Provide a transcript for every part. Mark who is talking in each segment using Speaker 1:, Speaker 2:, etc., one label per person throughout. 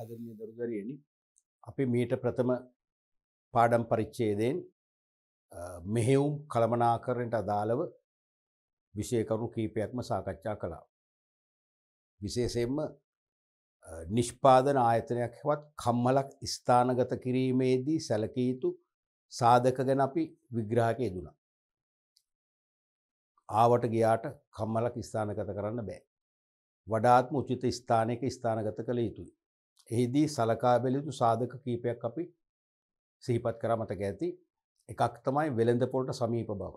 Speaker 1: ආදරණීය දරුදරියනි අපි මීට ප්‍රථම පාඩම් පරිච්ඡේදයෙන් මෙහෙයුම් කළමනාකරණයට අදාළව විෂය කරුණු කීපයක්ම සාකච්ඡා කළා. විශේෂයෙන්ම නිෂ්පාදන ආයතනයක් හෙවත් කම්මලක් ස්ථානගත කිරීමේදී සැලකිය යුතු සාධක ගැන අපි විග්‍රහයක යෙදුණා. ආවට ගියාට කම්මලක් ස්ථානගත කරන්න බෑ. වඩාත්ම උචිත ස්ථානයක ස්ථානගත කළ යුතුයි. එහිදී සලකා බැලිය යුතු සාධක කීපයක් අපි සිහිපත් කරා මතක ඇති. එකක් තමයි වෙළඳ පොළට සමීප බව.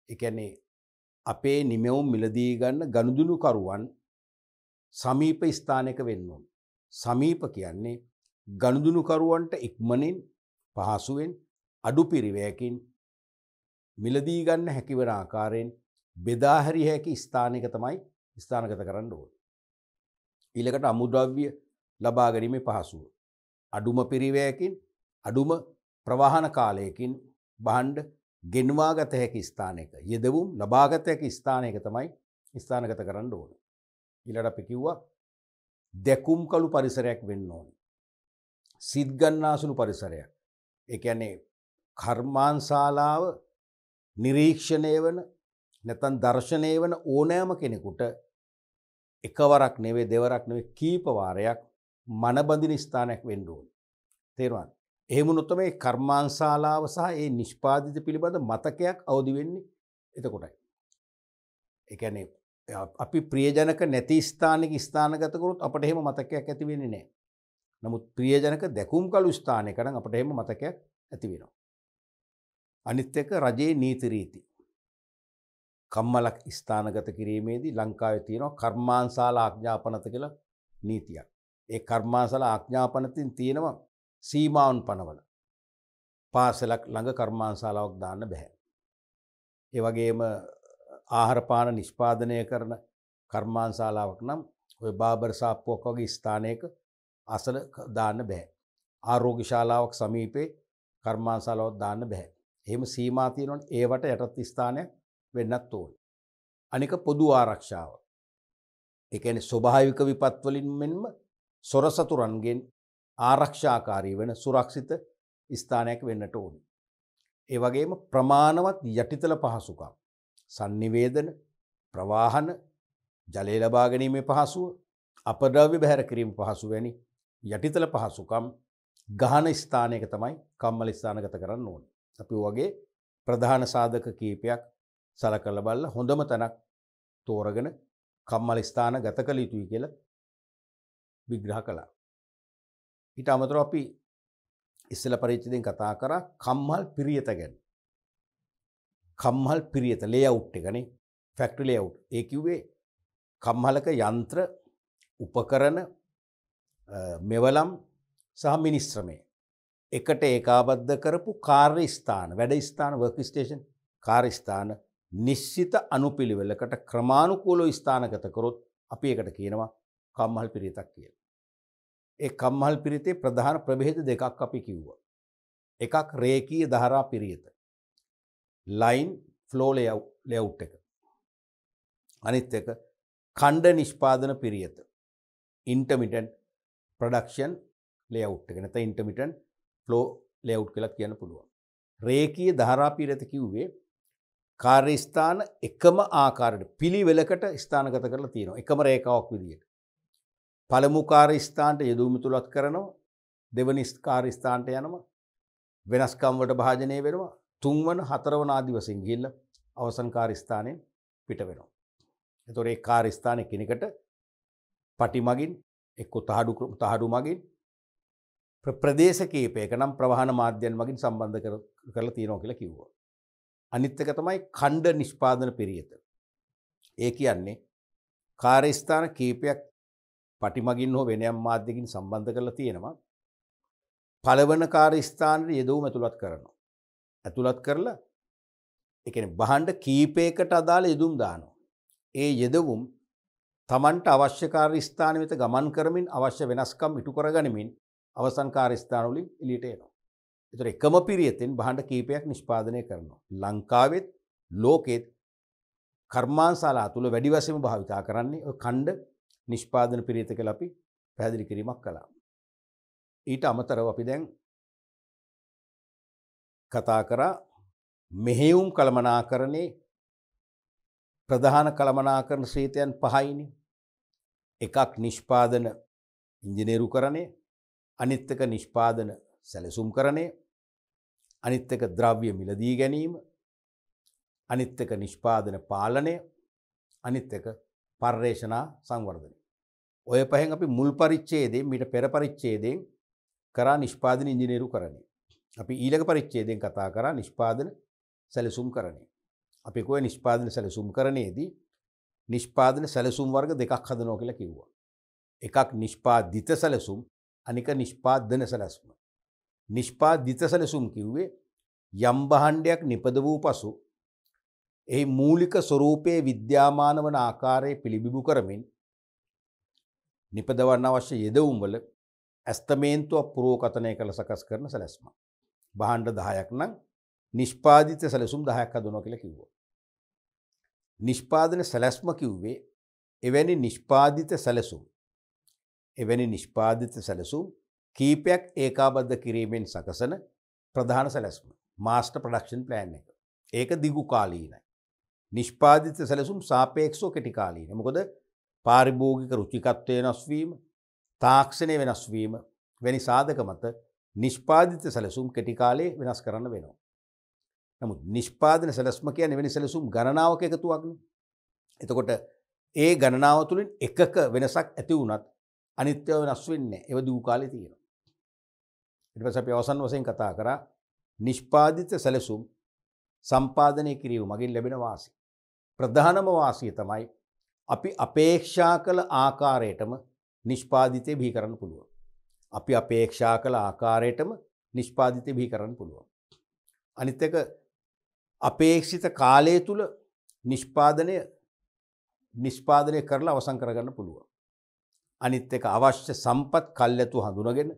Speaker 1: ඒ කියන්නේ අපේ නිමෙවුම් මිලදී ගන්න ගනුදෙනුකරුවන් සමීප ස්ථානයක වෙන්න ඕන. සමීප කියන්නේ ගනුදෙනුකරුවන්ට ඉක්මනින් පහසුවෙන් අඩු පිරිවැයකින් මිලදී ගන්න හැකි වෙන ආකාරයෙන් බෙදා හැරිය හැකි ස්ථානයක තමයි ස්ථානගත කරන්න ඕන. ඊළඟට අමුද්‍රව්‍ය ලබා ගැනීමේ පහසුව. අඩුම පිරිවැයකින් අඩුම ප්‍රවාහන කාලයකින් භාණ්ඩ ගෙන්වා ගත හැකි ස්ථානයක යෙදවුම් ලබාගත හැකි ස්ථානයක තමයි ස්ථානගත කරන්න ඕන. ඊළඟට අපි කිව්වා දැකුම් කළු පරිසරයක් වෙන්න ඕන. සිත් ගන්නාසුළු පරිසරයක්. ඒ කියන්නේ කර්මාන්තශාලාව නිරීක්ෂණය වන නැත්නම් දර්ශනය වන ඕනෑම කෙනෙකුට එකවරක් නෙවෙයි දෙවරක් නෙවෙයි කීප වාරයක් මනබඳින ස්ථානයක් වෙන්න ඕනේ. තේරුණාද? එහෙම වුණොත් තමයි කර්මාන්තශාලාව සහ ඒ නිෂ්පාදිත පිළිබඳ මතකයක් අවදි වෙන්නේ එතකොටයි. ඒ කියන්නේ අපි ප්‍රියජනක නැති ස්ථානයක ස්ථානගත කරොත් අපිට එහෙම මතකයක් ඇති වෙන්නේ නැහැ. නමුත් ප්‍රියජනක දැකුම් කළු ස්ථානයක නම් අපිට එහෙම මතකයක් ඇති වෙනවා. අනිත් එක රජයේ නීති රීති. කම්මලක් ස්ථානගත කිරීමේදී ලංකාවේ තියෙනවා කර්මාන්තශාලා ආඥාපනත කියලා නීතියක්. ඒ කර්මාන්තශාලා ආඥාපනතින් තියෙනවා සීමාවන් පනවල. පාසලක් ළඟ කර්මාන්තශාලාවක් දාන්න බෑ. ඒ වගේම ආහාර පාන නිෂ්පාදනය කරන කර්මාන්තශාලාවක් නම් ඔය බාබර් සාප්පුවක් වගේ ස්ථානයක අසල දාන්න බෑ. ආරෝග්‍ය ශාලාවක් සමීපේ කර්මාන්තශාලාවක් දාන්න බෑ. එහෙම සීමා තියෙනවනේ ඒවට යටත් ස්ථානයක් වෙන්නත් ඕන. අනික පොදු ආරක්ෂාව. ඒ කියන්නේ ස්වභාවික විපත් වලින් මෙන්ම සොර සතුරන්ගෙන් ආරක්ෂාකාරී වෙන සුරක්ෂිත ස්ථානයක් වෙන්නට ඕනේ. ඒ වගේම ප්‍රමාණවත් යටිතල පහසුකම්, sannivedana, ප්‍රවාහන, ජලය ලබා ගැනීමේ පහසුව, අපද්‍රව්‍ය බැහැර කිරීම පහසු වැනි යටිතල පහසුකම් ගහන ස්ථානයක තමයි කම්මල ස්ථානගත කරන්න ඕනේ. අපි වගේ ප්‍රධාන සාධක කීපයක් සලකලා බලලා හොඳම තැනක් තෝරගෙන කම්මල ස්ථාන ගත කළ යුතුයි කියලා විග්‍රහ කළා. ඊට අමතරව අපි ඉස්සෙල්ලා පරිච්ඡේදයෙන් කතා කරා කම්මල් පිරියත ගැන. කම්මල් පිරියත ලේඅවුට් එකනේ ෆැක්ටරි ලේඅවුට්. ඒ කිව්වේ කම්මලක යන්ත්‍ර උපකරණ මෙවලම් සහ මිනිස් ශ්‍රමය එකට ඒකාබද්ධ කරපු කාර්ය ස්ථාන වැඩ ස්ථාන වර්ක් ස්ටේෂන් කාර්ය ස්ථාන නිශ්චිත අනුපිළිවෙලකට ක්‍රමානුකූලව ස්ථානගත කරොත් අපි ඒකට කියනවා කම්මල් පිරිතක් කියලා. ඒ කම්මල් පිරිතේ ප්‍රධාන ප්‍රභේද දෙකක් අපි කිව්වා. එකක් රේඛීය ධාරා පිරිත. ලයින් ෆ්ලෝ ලේඅවුට් එක. අනිත් එක ඛණ්ඩ නිෂ්පාදන පිරිත. ඉන්ටර්මිටන්ට් ප්‍රොඩක්ෂන් ලේඅවුට් එක. නැත්නම් ඉන්ටර්මිටන්ට් ෆ්ලෝ ලේඅවුට් කියලා කියන්න පුළුවන්. රේඛීය ධාරා පිරිත කිව්වේ කාර්ය ස්ථාන එකම ආකාරයට පිළිවෙලකට ස්ථානගත කරලා තියෙනවා. එකම රේඛාවක් විදියට. පළමු කාර්ය ස්ථානට යෙදුම් තුලත් කරනවා. දෙවනි කාර්ය ස්ථානට යනවා. වෙනස්කම් වලට භාජනය වෙනවා. තුන්වන හතරවන ආදි වශයෙන් ගිහිල්ලා අවසන් කාර්ය ස්ථානයෙන් පිට වෙනවා. ඒතොර ඒ කාර්ය ස්ථාන එකිනෙකට පටි මගින් එක්ක තහඩු මගින් ප්‍රදේශ කීපයක නම් ප්‍රවාහන මාධ්‍යයන් මගින් සම්බන්ධ කරලා තියෙනවා කියලා කිව්වා. අනිත් එක තමයි ඛණ්ඩ නිෂ්පාදන පිරියත. ඒ කියන්නේ කාර්ය ස්ථාන කීපයක් පටි මගින් හෝ වෙනයම් මාධ්‍යකින් සම්බන්ධ කරලා තියෙනවා. පළවන කාර්ය ස්ථානයේ යෙදවුම ඇතුළත් කරනවා. ඇතුළත් කරලා ඒ කියන්නේ භාණ්ඩ කීපයකට අදාළ යෙදුම් දානවා. ඒ යෙදවුම් Tamanට අවශ්‍ය කාර්ය ස්ථාන වෙත ගමන් කරමින් අවශ්‍ය වෙනස්කම් ඉටු කරගනිමින් අවසන් කාර්ය ස්ථාන වලින් එළියට එනවා. ඒතර එකම පිරියතෙන් භාණ්ඩ කීපයක් නිෂ්පාදනය කරනවා. ලංකාවෙත් ලෝකෙත් කර්මාන්තශාලා තුල වැඩි වශයෙන්ම භාවිතා කරන්නේ ඔය ඛණ්ඩ නිෂ්පාදන පිරියත කියලා අපි පැහැදිලි කිරීමක් කළා. ඊට අමතරව අපි දැන් කතා කරා මෙහෙයුම් කළමනාකරණේ ප්‍රධාන කළමනාකරණ ශ්‍රේතයන් 5යිනේ. එකක් නිෂ්පාදන ඉංජිනේරුකරණය, අනිත් එක නිෂ්පාදන සැලසුම්කරණය, අනිත් එක ද්‍රව්‍ය මිලදී ගැනීම, අනිත් එක නිෂ්පාදන පාලනය, අනිත් එක පර්යේෂණ සංවර්ධනය. ඔය පහෙන් අපි මුල් පරිච්ඡේදයෙන් මීට පෙර පරිච්ඡේදයෙන් කරා නිෂ්පාදන ඉංජිනේරුකරණය. අපි ඊළඟ පරිච්ඡේදයෙන් කතා කරා නිෂ්පාදන සැලසුම්කරණය. අපි කොහේ නිෂ්පාදන සැලසුම්කරණයේදී නිෂ්පාදන සැලසුම් වර්ග දෙකක් හදනවා කියලා කිව්වා. එකක් නිෂ්පාදිත සැලසුම්, අනික නිෂ්පාදන සැලසුම. නිෂ්පාදිත සැලසුම් කිව්වේ යම් භාණ්ඩයක් නිපද වූ පසු එහි මූලික ස්වરૂපයේ විද්‍යාමාන වන ආකාරයේ පිළිබිඹු කරමින් නිපදවන්න අවශ්‍ය යෙදවුම් වල ඇස්තමේන්තුවක් පුරෝකථනය කළ සකස් කරන සැලැස්ම. භාණ්ඩ 10ක් නම් නිෂ්පාදිත සැලසුම් 10ක් හදනවා කියලා කිව්වා. නිෂ්පාදන සැලැස්ම කිව්වේ එවැනි නිෂ්පාදිත සැලසුම් කීපයක් ඒකාබද්ධ කිරීමෙන් සකසන ප්‍රධාන සැලැස්ම. මාස්ටර් ප්‍රොඩක්ෂන් ප්ලෑන් එක. ඒක දිගු කාලීනයි. නිෂ්පාදිත සැලසුම් සාපේක්ෂව කෙටි කාලීනයි. මොකද පාරිභෝගික රුචිකත්වය වෙනස් වීම, තාක්ෂණය වෙනස් වීම වැනි සාධක මත නිෂ්පාදිත සැලසුම් කෙටි කාලේ වෙනස් කරන්න වෙනවා. නමුත් නිෂ්පාදන සැලැස්ම කියන්නේ වෙනි සැලසුම් ගණනාවක එකතුවක්නේ. එතකොට ඒ ගණනාව තුළින් එකක වෙනසක් ඇති වුණත් අනිත් ඒවා වෙනස් වෙන්නේ නැහැ. ඒවා දිගු කාලේ තියෙනවා. ඊට පස්සේ අපි අවසන් වශයෙන් කතා කරා නිෂ්පාදිත සැලසුම් සම්පාදනය කිරීම මගින් ලැබෙන වාසිය. ප්‍රධානම වාසිය තමයි අපි අපේක්ෂා කළ ආකාරයටම නිෂ්පාදිතය බිහි කරන්න පුළුවන්. අපි අපේක්ෂා කළ ආකාරයටම නිෂ්පාදිතය බිහි කරන්න පුළුවන්. අනිත් එක අපේක්ෂිත කාලය තුල නිෂ්පාදනය කරලා අවසන් කරගන්න පුළුවන්. අනිත් එක අවශ්‍ය සම්පත් කල්ැතු හඳුනගෙන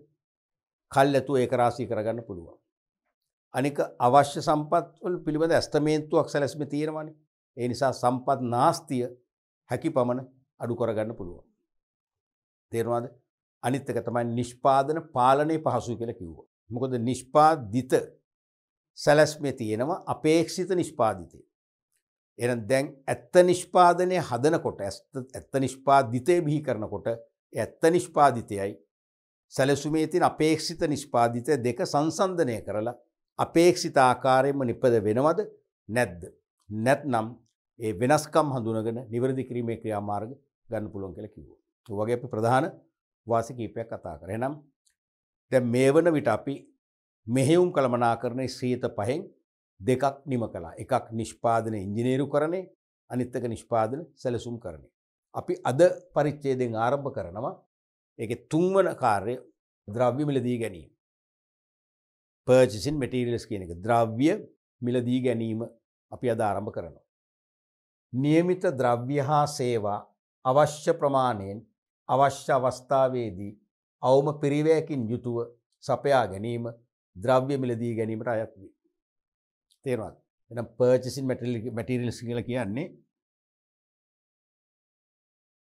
Speaker 1: කල්ැතු ඒක රාශී කරගන්න පුළුවන්. අනික අවශ්‍ය සම්පත් වල පිළිබඳ ඇස්තමේන්තුවක් සැලැස්මේ තියෙනවානේ. ඒ නිසා සම්පත් නාස්තිය හැකි පමණ අඩු කරගන්න පුළුවන්. තේරුණාද? අනිත් එක තමයි නිෂ්පාදන පාලනයේ පහසුයි කියලා කිව්වා. මොකද නිෂ්පාදිත සැලැස්මේ තියෙනවා අපේක්ෂිත නිෂ්පාදිතය. එහෙනම් දැන් ඇත්ත නිෂ්පාදනය හදනකොට ඇත්ත නිෂ්පාදිතය බිහි කරනකොට ඇත්ත නිෂ්පාදිතයයි සැලසුමේ තියෙන අපේක්ෂිත නිෂ්පාදිතය දෙක සංසන්දනය කරලා අපේක්ෂිත ආකාරයෙන්ම නිපද වෙනවද නැද්ද? නැත්නම් ඒ වෙනස්කම් හඳුනගෙන නිවැරදි කිරීමේ ක්‍රියාමාර්ග ගන්න පුළුවන් කියලා කිව්වා. ඒ වගේ අපි ප්‍රධාන වාසි කීපයක් කතා කරා. එහෙනම් දැන් මේ වන විට අපි මෙහෙයුම් කළමනාකරණයේ ශ්‍රීත පහෙන් දෙකක් නිම කළා. එකක් නිෂ්පාදන ඉංජිනේරුකරණය, අනිත් එක නිෂ්පාදන සැලසුම්කරණය. අපි අද පරිච්ඡේදයෙන් ආරම්භ කරනවා ඒකේ තුන්වන කාර්යය ද්‍රව්‍ය මිලදී ගැනීම. purchasing materials කියන එක. ද්‍රව්‍ය මිලදී ගැනීම අපි අද ආරම්භ කරනවා. නියමිත ද්‍රව්‍ය හා සේවා අවශ්‍ය ප්‍රමාණයෙන් අවශ්‍ය අවස්ථාවේදී අවම පිරිවැයකින් යුතුව සපයා ගැනීම ද්‍රව්‍ය මිලදී ගැනීමට අයත් වේ. තේරුණාද? එහෙනම් purchasing materials කියලා කියන්නේ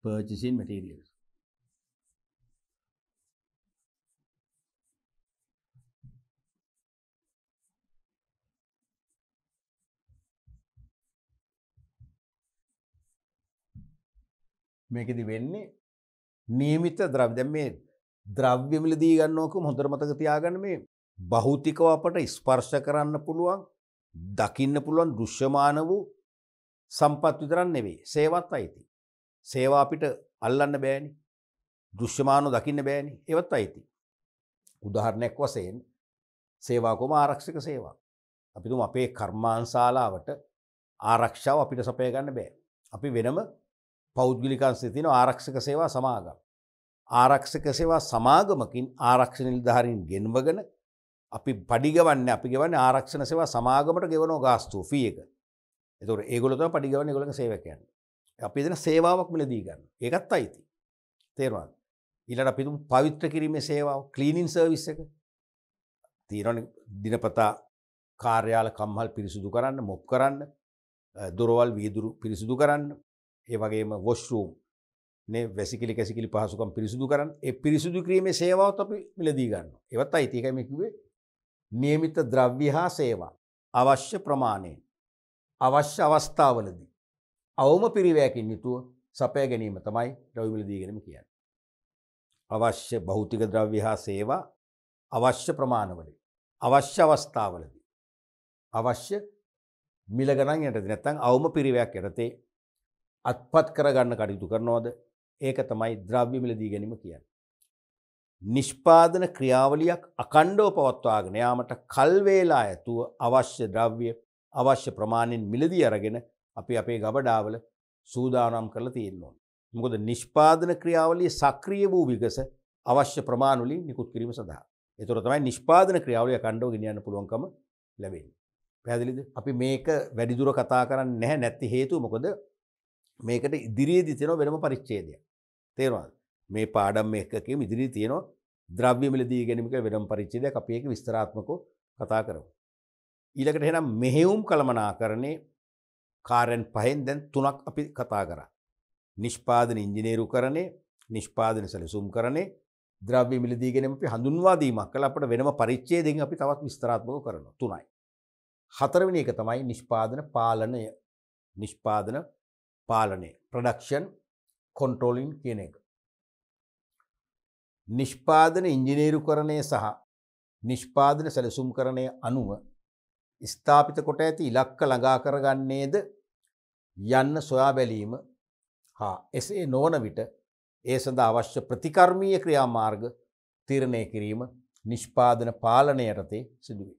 Speaker 1: purchasing materials. මේකෙදි වෙන්නේ නියමිත ද්‍රව්‍ය. දැන් මේ ද්‍රව්‍ය මිලදී ගන්නවකම හොඳට මතක තියාගන්න මේ භෞතිකව අපට ස්පර්ශ කරන්න පුළුවන්, දකින්න පුළුවන් දෘශ්‍යමාන වූ සම්පත් විතරක් නෙවෙයි. සේවත් අයිති. සේවා අපිට අල්ලන්න බෑනේ. දෘශ්‍යමානව දකින්න බෑනේ. ඒවත් අයිති. උදාහරණයක් වශයෙන් සේවා කොම ආරක්ෂක සේවා. අපි තුමු අපේ කර්මාන්තශාලාවට ආරක්ෂාව අපිට සපය ගන්න බෑ. අපි වෙනම පෞද්ගලිකංශයේ තියෙන ආරක්ෂක සේවා සමාගම්. ආරක්ෂක සේවා සමාගමකින් ආරක්ෂක නිලධාරීන් ගෙන්වගෙන අපි පඩි ගෙවන්නේ ආරක්ෂණ සේවා සමාගමට ගෙවන ගාස්තුව ෆී එක. ඒතකොට ඒගොල්ලෝ තමයි පඩි ගෙවන්නේ ඒගොල්ලන්ගේ සේවකයන්. අපි දෙන සේවාවක් මිලදී ගන්න. ඒකත් අයිති. තේරුණාද? ඊළඟට අපි තුමු පවිත්‍ර කිරීමේ සේවාව, ක්ලීනින් සර්විස් එක. තියෙනවනේ දිනපතා කාර්යාල කම්හල් පිරිසුදු කරන්න, මොප් කරන්න, දොරවල් වීදුරු පිරිසුදු කරන්න, ඒ වගේම වොෂ්රූම් නේ වැසිකිලි කැසිකිලි පහසුකම් පිරිසුදු කරන්න. ඒ පිරිසුදු කිරීමේ සේවාවත් අපි මිලදී ගන්නවා. ඒවත් අයිති. ඒකයි මේ කිව්වේ නියමිත ද්‍රව්‍ය හා සේවා අවශ්‍ය ප්‍රමාණයෙන් අවශ්‍ය අවස්ථාවලදී අවම පිරිවැයකින් යුතුව සපයා ගැනීම තමයි ද්‍රව්‍ය මිලදී ගැනීම කියන්නේ. අවශ්‍ය භෞතික ද්‍රව්‍ය හා සේවා අවශ්‍ය ප්‍රමාණවලින් අවශ්‍ය අවස්ථාවලදී අවශ්‍ය මිල ගණන් යටතේ නැත්නම් අවම පිරිවැයක් යටතේ අත්පත් කරගන්න කටයුතු කරනවද? ඒක තමයි ද්‍රව්‍ය මිලදී ගැනීම කියන්නේ. නිෂ්පාදන ක්‍රියාවලියක් අඛණ්ඩව පවත්වාගෙන යාමට කල් වේලා ඇතුව අවශ්‍ය ද්‍රව්‍ය අවශ්‍ය ප්‍රමාණයෙන් මිලදී අරගෙන අපි අපේ ගබඩාවල සූදානම් කරලා තියෙනවා. මොකද නිෂ්පාදන ක්‍රියාවලිය සක්‍රිය වූ විගස අවශ්‍ය ප්‍රමාණ වලින් නිකුත් කිරීම සඳහා. ඒතර තමයි නිෂ්පාදන ක්‍රියාවලිය අඛණ්ඩව ගෙනියන්න පුළුවන්කම ලැබෙන්නේ. පැහැදිලිද? අපි මේක වැඩිදුර කතා කරන්නේ නැහැ. නැති හේතුව මොකද? මේකට ඉදිරියේදී තියෙන වෙනම පරිච්ඡේදයක්. තේරුණාද? මේ පාඩම් එකකෙම ඉදිරියේ තියෙන ද්‍රව්‍ය මිලදී ගැනීම කියලා වෙනම පරිච්ඡේදයක්. අපි ඒක විස්තරාත්මකව කතා කරමු. ඊළඟට එහෙනම් මෙහෙයුම් කළමනාකරණේ කාර්යයන් පහෙන් දැන් තුනක් අපි කතා කරා. නිෂ්පාදන ඉංජිනේරුකරණේ, නිෂ්පාදන සැලසුම්කරණේ, ද්‍රව්‍ය මිලදී ගැනීම අපි හඳුන්වා දීමක් කළා. අපිට වෙනම පරිච්ඡේදයෙන් අපි තවත් විස්තරාත්මකව කරනවා. තුනයි. හතරවෙනි එක තමයි නිෂ්පාදන පාලනය. නිෂ්පාදන පාලනය. ප්‍රොඩක්ෂන් කන්ට්‍රෝලින් කියන එක. නිෂ්පාදන ඉංජිනේරුකරණය සහ නිෂ්පාදන සැලසුම්කරණය අනුව ස්ථාපිත කොට ඇති ඉලක්ක ළඟා කරගන්නේද යන්න සොයා බැලීම හා එසේ නොවන විට ඒ සඳහා අවශ්‍ය ප්‍රතිකර්මීය ක්‍රියාමාර්ග තීරණය කිරීම නිෂ්පාදන පාලනය යටතේ සිදුවේ.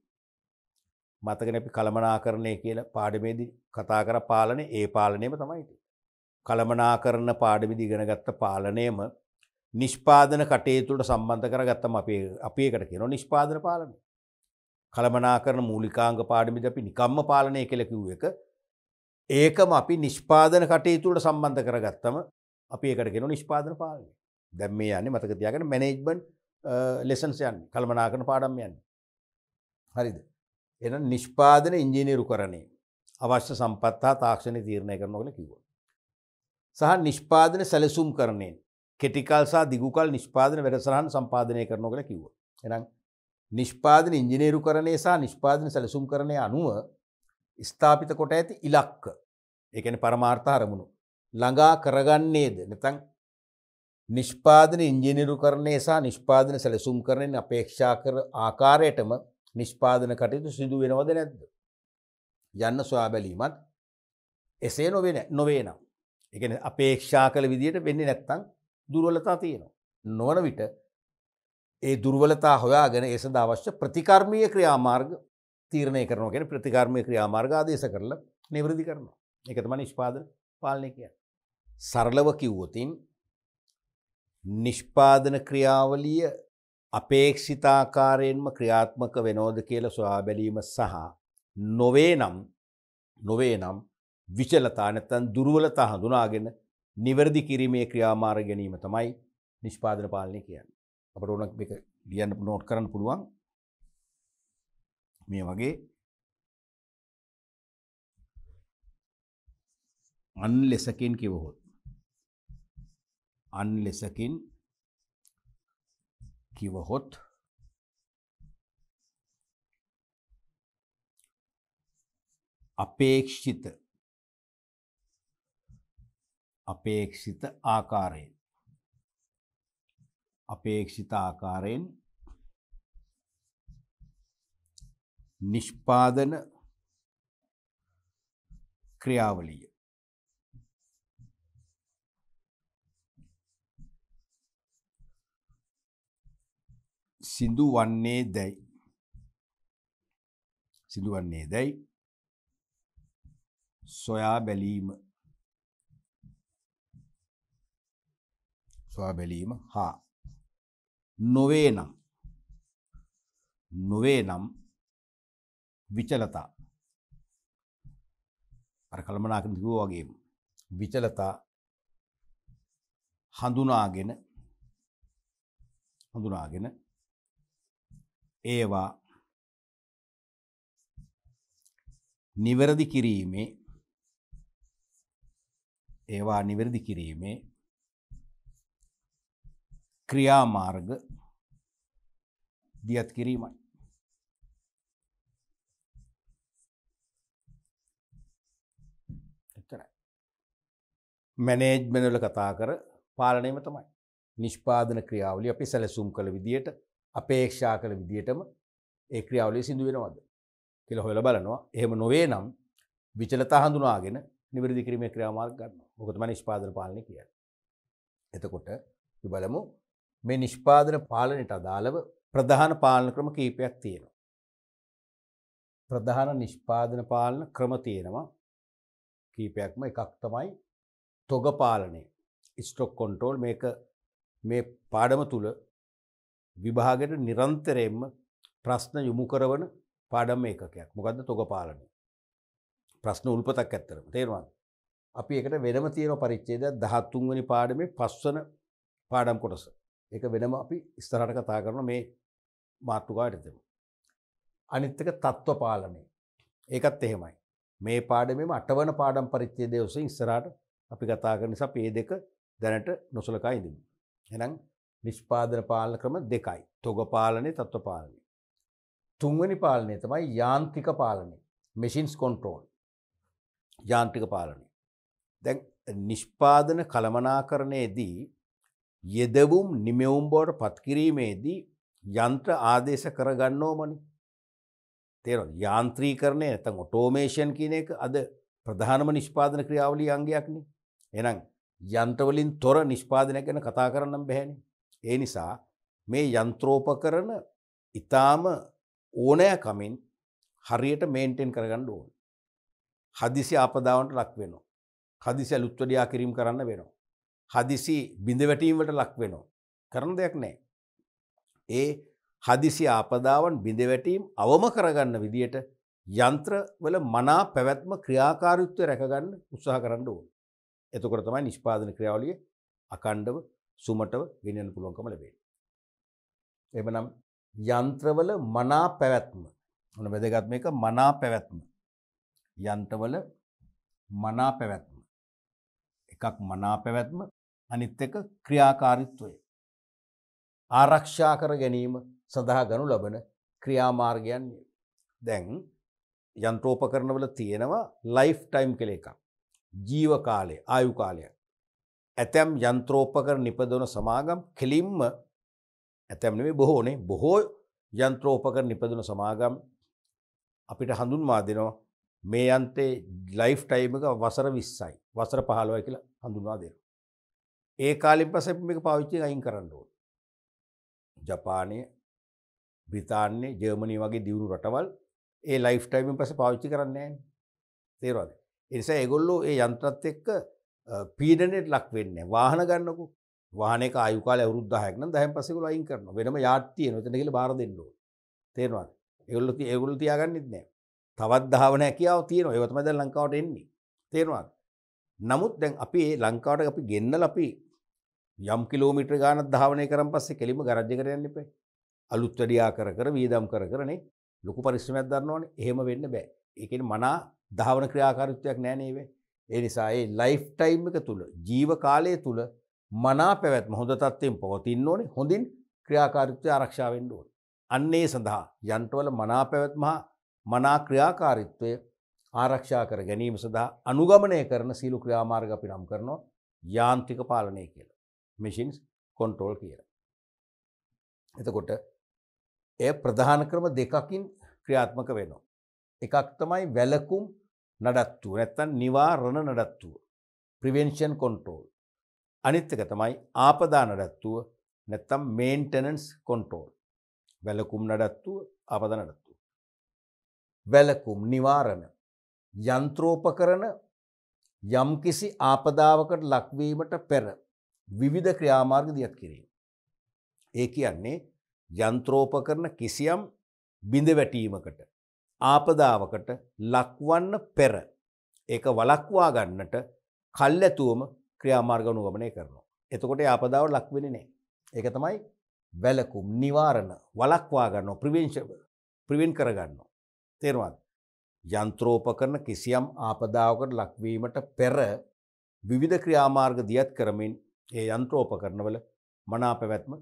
Speaker 1: මතකනේ අපි කළමනාකරණය කියලා පාඩමේදී කතා කර පාලනේ ඒ පාලනයම තමයි. කළමනාකරණ පාඩමේදී ඉගෙනගත්ත පාලනයම නිෂ්පාදන කටයුතු වලට සම්බන්ධ කරගත්තම අපි ඒකට කියනවා නිෂ්පාදන පාලනය. කළමනාකරණ මූලිකාංග පාඩමේදී අපි නිකම්ම පාලනය කියලා කිව්ව එක ඒකම අපි නිෂ්පාදන කටයුතු වලට සම්බන්ධ කරගත්තම අපි ඒකට කියනවා නිෂ්පාදන පාලනය. දැන් මේ යන්නේ මතක තියාගන්න මැනේජ්මන්ට් ලෙසන්ස් යන්නේ කළමනාකරණ පාඩම් යන්නේ. හරිද? එහෙනම් නිෂ්පාදන ඉංජිනේරුකරණය අවශ්‍ය සම්පත් හා තාක්ෂණික තීරණය කරනවා කියලා කිව්වා. සහ නිෂ්පාදන සැලසුම්කරණයෙන් කෙටිකල් සහ දිගුකල් නිෂ්පාදන වැඩසටහන් සම්පාදනය කරනවා කියලා කිව්වා. එහෙනම් නිෂ්පාදන ඉංජිනේරුකරණය සහ නිෂ්පාදන සැලසුම්කරණය අනුව ස්ථාපිත කොට ඇති ඉලක්ක, ඒ කියන්නේ පරමාර්ථ අරමුණු ළඟා කරගන්නේද නැත්නම් නිෂ්පාදන ඉංජිනේරුකරණය සහ නිෂ්පාදන සැලසුම්කරණයෙන් අපේක්ෂා කර ආකාරයටම නිෂ්පාදන කටයුතු සිදු වෙනවද නැද්ද යන්න සොයා බැලීමත් එසේ නොවේ නම් ඒ කියන්නේ අපේක්ෂා කළ විදිහට වෙන්නේ නැත්නම් දුර්වලතා තියෙනවා. නොවන විට ඒ දුර්වලතා හොයාගෙන ඒ සඳහා අවශ්‍ය ප්‍රතිකර්මීය ක්‍රියාමාර්ග තීරණය කරනවා. කියන්නේ ප්‍රතිකර්මීය ක්‍රියාමාර්ග ආදේශ කරලා නිවැරදි කරනවා. ඒක තමයි නිෂ්පාදන පාලනය කියන්නේ. සරලව කිව්වොතින් නිෂ්පාදන ක්‍රියාවලිය අපේක්ෂිත ආකාරයෙන්ම ක්‍රියාත්මක වෙනවද කියලා සොයා බැලීම සහ නොවේ නම් විචලතා නැත්නම් දුර්වලතා හඳුනාගෙන නිවැරදි කිරීමේ ක්‍රියාමාර්ග ගැනීම තමයි නිෂ්පාදන පාලනය කියන්නේ. අපිට ඕන මේක ලියන්න නෝට් කරන්න පුළුවන්. මේ වගේ අන්ලෙසකින් කිවහොත් අපේක්ෂිත ආකාරයෙන් නිෂ්පාදන ක්‍රියාවලිය සිදුවන්නේ දැයි සොයා බැලීම හා නොවේ නම් විචලතා අර කළමනාකරන කිව්වා වගේම විචලතා හඳුනාගෙන ඒවා නිවැරදි කිරීමේ ක්‍රියාමාර්ග දියත් කිරීමයි. එච්චරයි. මැනේජ්මන්ට් වල කතා කර පාලනයම තමයි. නිෂ්පාදන ක්‍රියාවලිය අපි සැලසුම් කළ විදියට අපේක්ෂා කළ විදියටම ඒ ක්‍රියාවලිය සිදු වෙනවද කියලා හොයලා බලනවා. එහෙම නොවේ නම් විචලතා හඳුනාගෙන නිවැරදි කිරීමේ ක්‍රියාමාර්ග ගන්නවා. මොකද තමයි නිෂ්පාදන පාලනය කියන්නේ. එතකොට අපි බලමු මේ නිෂ්පාදන පාලනයට අදාළව ප්‍රධාන පාලන ක්‍රම කීපයක් තියෙනවා. ප්‍රධාන නිෂ්පාදන පාලන ක්‍රම තියෙනවා කීපයක්ම. එකක් තමයි තොග පාලනය, ස්ටොක් කොන්ට්‍රෝල්. මේක මේ පාඩම තුල විභාගයට නිරන්තරයෙන්ම ප්‍රශ්න යොමු කරන පාඩම් ඒකකයක්. මොකද්ද තොග පාලනය? ප්‍රශ්න උල්පතක් ඇත්තරම තේරුණාද? අපි ඒකට වෙනම තියෙන පරිච්ඡේදයක් 13 වෙනි පාඩමේ 5 වෙනි පාඩම් කොටස. ඒක වෙනම අපි ඉස්සරහට කතා කරන මේ මාතෘකාවට දෙමු. අනිත් එක තත්ත්ව පාලනය. ඒකත් එහෙමයි. මේ පාඩමේම 8 වෙනි පාඩම් පරිච්ඡේදයේ ඔස්සේ ඉස්සරහට අපි කතා කරන නිසා මේ දෙක දැනට නොසලකා ඉඳිමු. එහෙනම් නිෂ්පාදන පාලන ක්‍රම දෙකයි. තොග පාලනය, තත්ත්ව පාලනය. තුන්වෙනි පාලනය තමයි යාන්ත්‍රික පාලනය. machines control. යාන්ත්‍රික පාලනය. දැන් නිෂ්පාදන කළමනාකරණයේදී යෙදවුම් නිමෙවුම් බවට පත් කිරීමේදී යන්ත්‍ර ආදේශ කරගන්න ඕමනේ. තේරෙනවද? යාන්ත්‍රීකරණය නැත්නම් ඔටෝමේෂන් කියන එක අද ප්‍රධානම නිෂ්පාදන ක්‍රියාවලියේ අංගයක්නේ. එහෙනම් යන්ත්‍ර වලින් තොර නිෂ්පාදනයක් ගැන කතා කරන්න බැහැනේ. ඒ නිසා මේ යන්ත්‍රෝපකරණ ඊටාම ඕනෑකමින් හරියට මේන්ටේන් කරගන්න ඕනේ. හදිසි ආපදාවන්ට ලක් වෙනවා. හදිසි අලුත් වැඩියා කිරීම කරන්න වෙනවා. හදිසි බිඳ වැටීම් වලට ලක් වෙනවා. කරන දෙයක් නැහැ. ඒ හදිසි ආපදාවන් බිඳ වැටීම් අවම කරගන්න විදියට යන්ත්‍ර වල මනා පැවැත්ම ක්‍රියාකාරීත්වය රැකගන්න උත්සාහ කරන්න ඕනේ. එතකොට තමයි නිෂ්පාදන ක්‍රියාවලිය අකණ්ඩව සුමටව ගෙනියන්න පුළුවන්කම ලැබෙන්නේ. එබනම් යන්ත්‍රවල මනා පැවැත්ම මොන වැදගත් මේක මනා පැවැත්ම. යන්ත්‍රවල මනා පැවැත්ම. එකක් මනා පැවැත්ම, අනිත් එක ක්‍රියාකාරීත්වය. ආරක්ෂා කර ගැනීම සඳහා ගනු ලබන ක්‍රියාමාර්ගයන්. දැන් යන්ත්‍රෝපකරණවල තියෙනවා ලයිෆ් ටයිම් කියලා එකක්. ජීව කාලය, ආයු කාලය. ඇතැම් යන්ත්‍රෝපකරණ නිපදවන සමාගම් කෙලින්ම ඇතැම් නෙමෙයි බොහෝනේ බොහෝ යන්ත්‍රෝපකරණ නිපදවන සමාගම් අපිට හඳුන්වා දෙනවා මේ යන්ත්‍රේ ලයිෆ් ටයිම් එක වසර 20යි, වසර 15යි කියලා හඳුන්වා දෙනවා. ඒ කාලෙන් පස්සේ මේක පාවිච්චි අයින් කරන්න ඕනේ. ජපානය, බ්‍රිතාන්‍ය, ජර්මනිය වගේ දියුණු රටවල් ඒ ලයිෆ් ටයිම් එකෙන් පස්සේ පාවිච්චි කරන්නේ නැහැ. තේරුණාද? ඒ නිසා ඒගොල්ලෝ ඒ යන්ත්‍රත් එක්ක පීඩනයට ලක් වෙන්නේ නැහැ. වාහන ගන්නකො. වාහනයක ආයු කාලය අවුරුදු 10ක් නම් 10න් පස්සේ ඒගොල්ලෝ අයින් කරනවා. වෙනම යාඩ් තියෙනවා. එතන ගිහලා බාර දෙන්න ඕනේ. තේරුණාද? ඒගොල්ලෝ තියාගන්නෙත් නැහැ. තවත් ධාවන හැකියාව තියෙනවා. ඒව තමයි දැන් ලංකාවට එන්නේ. තේරුණාද? නමුත් දැන් අපි මේ ලංකාවට අපි ගෙන්නලා අපි යම් කිලෝමීටර ගානක් ධාවනය කරන් පස්සේ කෙලින්ම ගරජ් එකට යන්න එපා. අලුත් වැඩියා කර කර වීදම් කර කර නේ ලොකු පරිශ්‍රමයක් දරනවනේ. එහෙම වෙන්න බෑ. ඒ කියන්නේ මනා ධාවන ක්‍රියාකාරීත්වයක් නැහැ නේ. ඒ නිසා ඒ ලයිෆ් ටයිම් එක තුල ජීව කාලය තුල මනා පැවැත්ම හොඳ තත්ත්වයෙන් පවතින්න ඕනේ. හොඳින් ක්‍රියාකාරීත්වය ආරක්ෂා වෙන්න ඕනේ. අන්න ඒ සඳහා යන්ත්‍රවල මනා පැවැත්ම හා මනා ක්‍රියාකාරීත්වය ආරක්ෂා කර ගැනීම සඳහා අනුගමනය කරන සීල ක්‍රියාමාර්ග අපි නම් කරනවා යාන්ත්‍රික පාලනය කියලා. machines control කියලා. එතකොට ඒ ප්‍රධාන ක්‍රම දෙකකින් ක්‍රියාත්මක වෙනවා. එකක් තමයි වැළකුම් නඩත්තුව නැත්නම් නිවාරණ නඩත්තුව prevention control. අනිත් එක තමයි ආපදා නඩත්තුව නැත්නම් maintenance control. වැළකුම් නඩත්තුව, ආපදා නඩත්තුව. වැළකුම් නිවාරණ යන්ත්‍රෝපකරණ යම්කිසි ආපදාවකට ලක්වීමට පෙර විවිධ ක්‍රියාමාර්ග දියත් කිරීම. ඒ කියන්නේ යන්ත්‍රෝපකරණ කිසියම් බිඳ වැටීමකට ආපදාවකට ලක්වන්න පෙර ඒක වළක්වා ගන්නට කල්ැතුවම ක්‍රියාමාර්ග අනුගමනය කරනවා. එතකොට ඒ ආපදාව ලක් වෙන්නේ නැහැ. ඒක තමයි වැළකුම් නිවාරණ වළක්වා ගන්නවා ප්‍රිවෙන්ට් කර ගන්නවා. තේරුණාද? යන්ත්‍රෝපකරණ කිසියම් ආපදාවකට ලක්වීමට පෙර විවිධ ක්‍රියාමාර්ග දියත් කරමින් ඒ යන්ත්‍රෝපකරණවල මනා පැවැත්ම